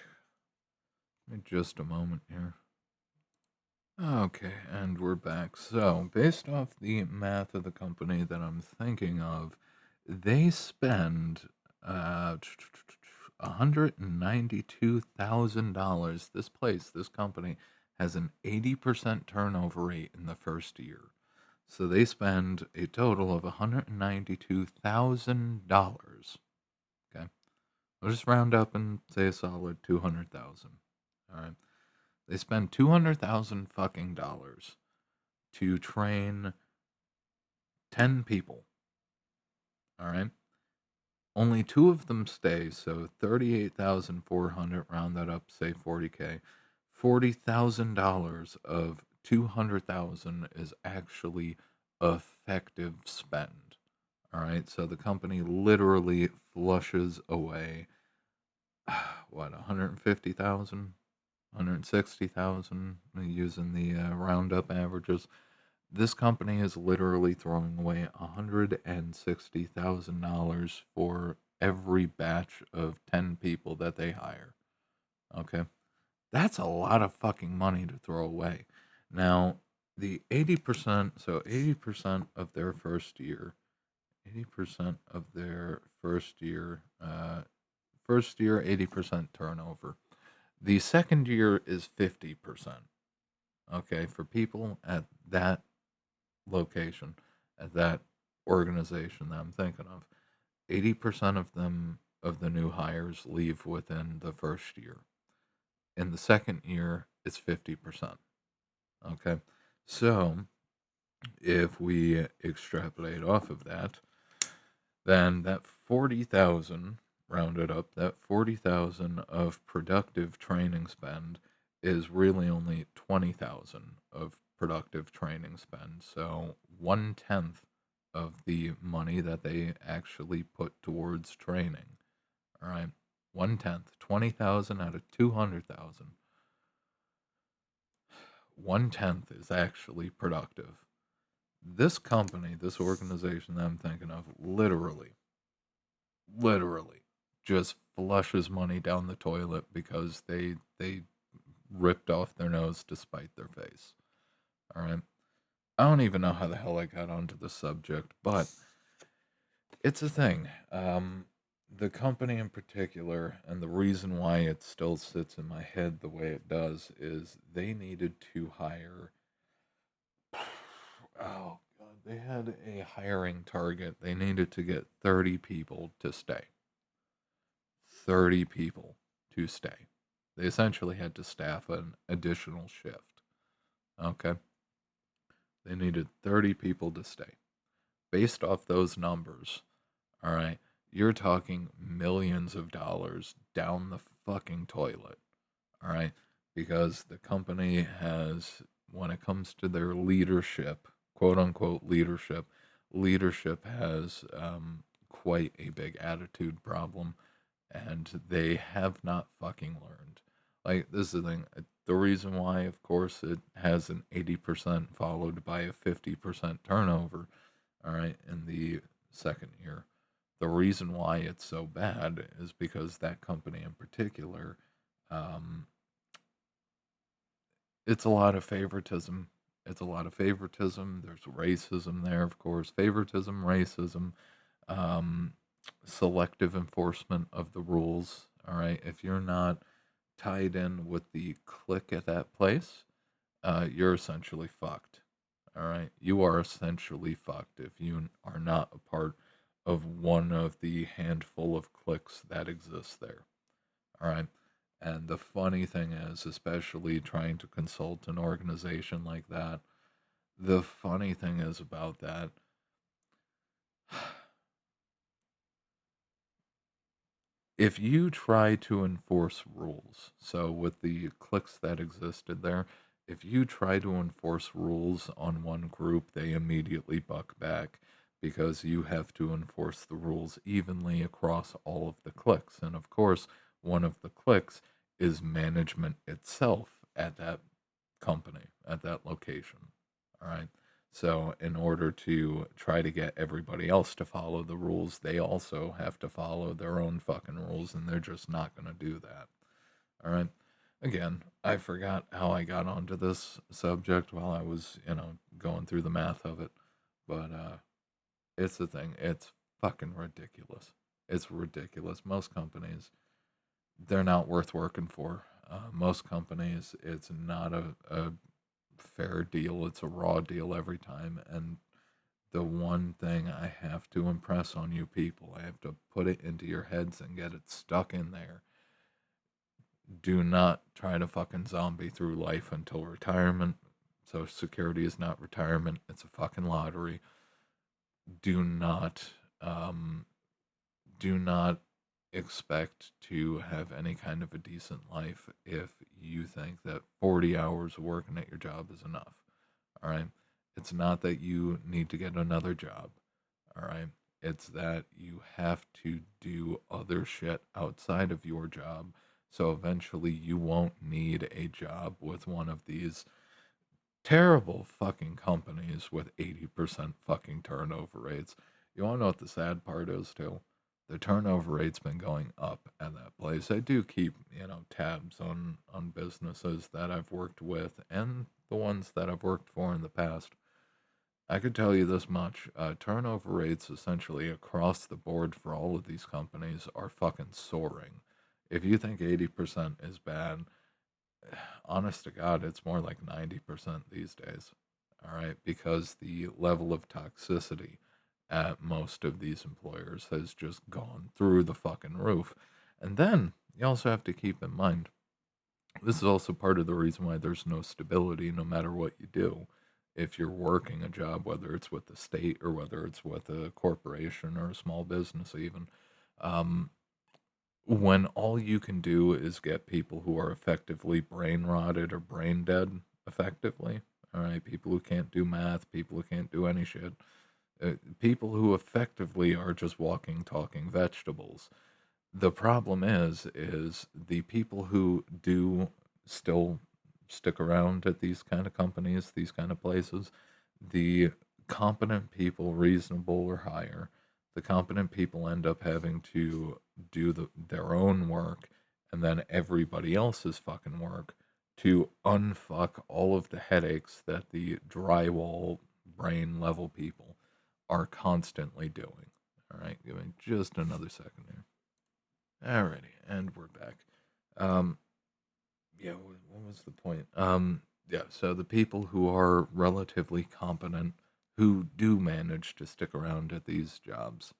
Give me just a moment here. Okay, and we're back. So, based off the math of the company that I'm thinking of, they spend $192,000. This company has an 80% turnover rate in the first year. So they spend a total of $192,000. Okay. I'll just round up and say a solid 200,000. All right. They spend 200,000 fucking dollars to train 10 people. All right. Only two of them stay, so 38,400, round that up, say 40K. $40,000 of 200,000 is actually effective spend. All right. So the company literally flushes away what, 150,000, 160,000 using the roundup averages. This company is literally throwing away $160,000 for every batch of 10 people that they hire. Okay. That's a lot of fucking money to throw away. Now, the 80%, so 80% of their first year, 80% of their first year, 80% turnover. The second year is 50%. Okay, for people at that location, at that organization that I'm thinking of, 80% of them, of the new hires, leave within the first year. In the second year, it's 50%. Okay, so if we extrapolate off of that, then that 40,000 rounded up, that 40,000 of productive training spend is really only 20,000 of productive training spend. So 1/10 of the money that they actually put towards training. All right. One tenth, 20,000 out of 200,000. One tenth is actually productive. This company, this organization that I'm thinking of, literally just flushes money down the toilet because they ripped off their nose to spite their face. All right. I don't even know how the hell I got onto the subject, but it's a thing. The company in particular, and the reason why it still sits in my head the way it does, is they needed to hire. Oh, God. They had a hiring target. They needed to get 30 people to stay. 30 people to stay. They essentially had to staff an additional shift. Okay. They needed 30 people to stay. Based off those numbers, all right, you're talking millions of dollars down the fucking toilet. All right. Because the company has, when it comes to their leadership, quote unquote leadership has quite a big attitude problem, and they have not fucking learned. Like, this is the thing. The reason why, of course, it has an 80% followed by a 50% turnover, all right, in the second year. The reason why it's so bad is because that company in particular, um, it's a lot of favoritism. It's a lot of favoritism. There's racism there, of course. Favoritism, racism, um, selective enforcement of the rules. All right. If you're not tied in with the clique at that place, you're essentially fucked. All right. You are essentially fucked if you are not a part of one of the handful of cliques that exists there. All right. And the funny thing is, especially trying to consult an organization like that, the funny thing is about that, if you try to enforce rules, so with the cliques that existed there, if you try to enforce rules on one group, they immediately buck back because you have to enforce the rules evenly across all of the cliques. And of course, one of the cliques is management itself at that company, at that location. All right. So, in order to try to get everybody else to follow the rules, they also have to follow their own fucking rules, and they're just not going to do that. All right. Again, I forgot how I got onto this subject while I was, going through the math of it. But it's the thing. It's fucking ridiculous. It's ridiculous. Most companies, they're not worth working for. Most companies, it's not a fair deal. It's a raw deal every time. And the one thing I have to impress on you people, I have to put it into your heads and get it stuck in there. Do not try to fucking zombie through life until retirement. Social Security is not retirement, it's a fucking lottery. Do not, um, do not expect to have any kind of a decent life if you think that 40 hours of working at your job is enough. All right. It's not that you need to get another job. All right. It's that you have to do other shit outside of your job. So eventually you won't need a job with one of these terrible fucking companies with 80% fucking turnover rates. You want to know what the sad part is, too? The turnover rate's been going up at that place. I do keep, tabs on businesses that I've worked with and the ones that I've worked for in the past. I could tell you this much: turnover rates, essentially across the board for all of these companies, are fucking soaring. If you think 80% is bad, honest to God, it's more like 90% these days. All right, because the level of toxicity at most of these employers has just gone through the fucking roof. And then you also have to keep in mind, this is also part of the reason why there's no stability no matter what you do. If you're working a job, whether it's with the state or whether it's with a corporation or a small business, even, um, when all you can do is get people who are effectively brain rotted or brain dead, effectively, all right, people who can't do math, people who can't do any shit, people who effectively are just walking, talking vegetables. The problem is the people who do still stick around at these kind of companies, these kind of places, the competent people, reasonable or higher, the competent people end up having to do their own work and then everybody else's fucking work to unfuck all of the headaches that the drywall brain level people are constantly doing. All right, give me just another second here. Alrighty, and we're back. Um, yeah, what was the point? Yeah, so the people who are relatively competent, who do manage to stick around at these jobs,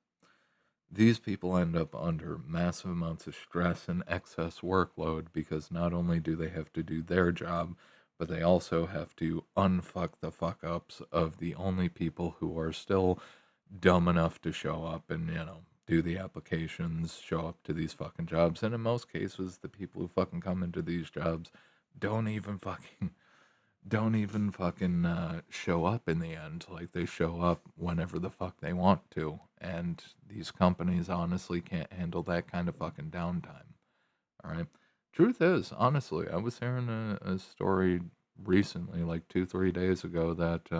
these people end up under massive amounts of stress and excess workload because not only do they have to do their job, but they also have to unfuck the fuck ups of the only people who are still dumb enough to show up and, do the applications, show up to these fucking jobs. And in most cases, the people who fucking come into these jobs don't even fucking show up in the end. Like they show up whenever the fuck they want to, and these companies honestly can't handle that kind of fucking downtime. All right. Truth is, honestly, I was hearing a story recently, like 2 3 days ago, that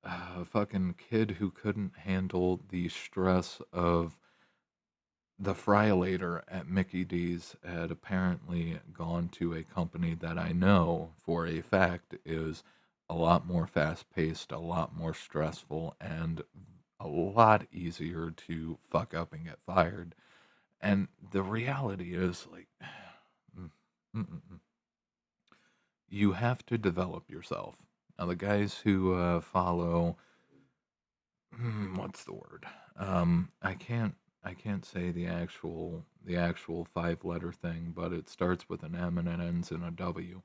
a fucking kid who couldn't handle the stress of the fryolator at Mickey D's had apparently gone to a company that I know for a fact is a lot more fast paced, a lot more stressful, and a lot easier to fuck up and get fired. And the reality is, like, mm, mm, mm, mm. You have to develop yourself. Now, the guys who follow, what's the word? I can't say the actual 5 letter thing, but it starts with an M and it ends in a W.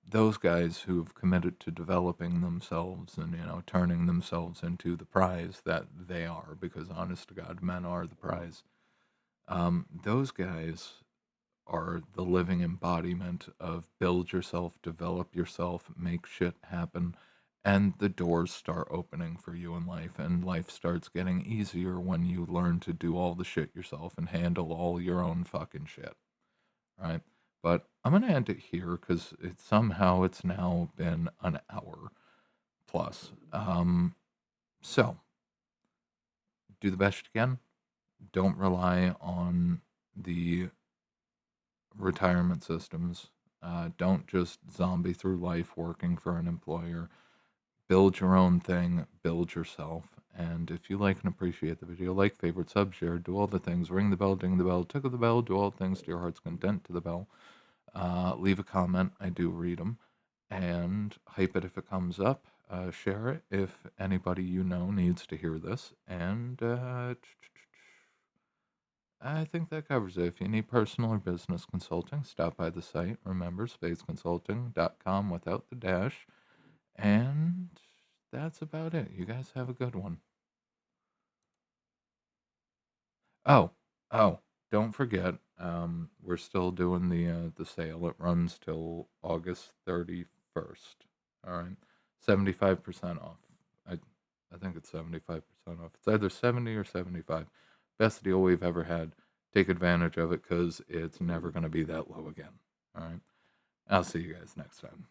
Those guys who've committed to developing themselves and turning themselves into the prize that they are, because honest to God, men are the prize. Those guys are the living embodiment of build yourself, develop yourself, make shit happen, and the doors start opening for you in life, and life starts getting easier when you learn to do all the shit yourself and handle all your own fucking shit, right? But I'm gonna end it here because it's now been an hour plus. So do the best you can. Don't rely on the retirement systems. Don't just zombie through life working for an employer. Build your own thing, build yourself. And if you like and appreciate the video, like, favorite, sub, share, do all the things. Ring the bell, ding the bell, tickle the bell, do all things to your heart's content to the bell. Leave a comment, I do read them. And hype it if it comes up. Share it if anybody you know needs to hear this. And I think that covers it. If you need personal or business consulting, stop by the site. Remember, spaceconsulting.com without the dash. And that's about it. You guys have a good one. Oh, oh, don't forget, we're still doing the sale. It runs till August 31st. All right, 75% off. I I think it's 75% off. It's either 70 or 75. Best deal we've ever had. Take advantage of it because it's never going to be that low again. All right. I'll see you guys next time.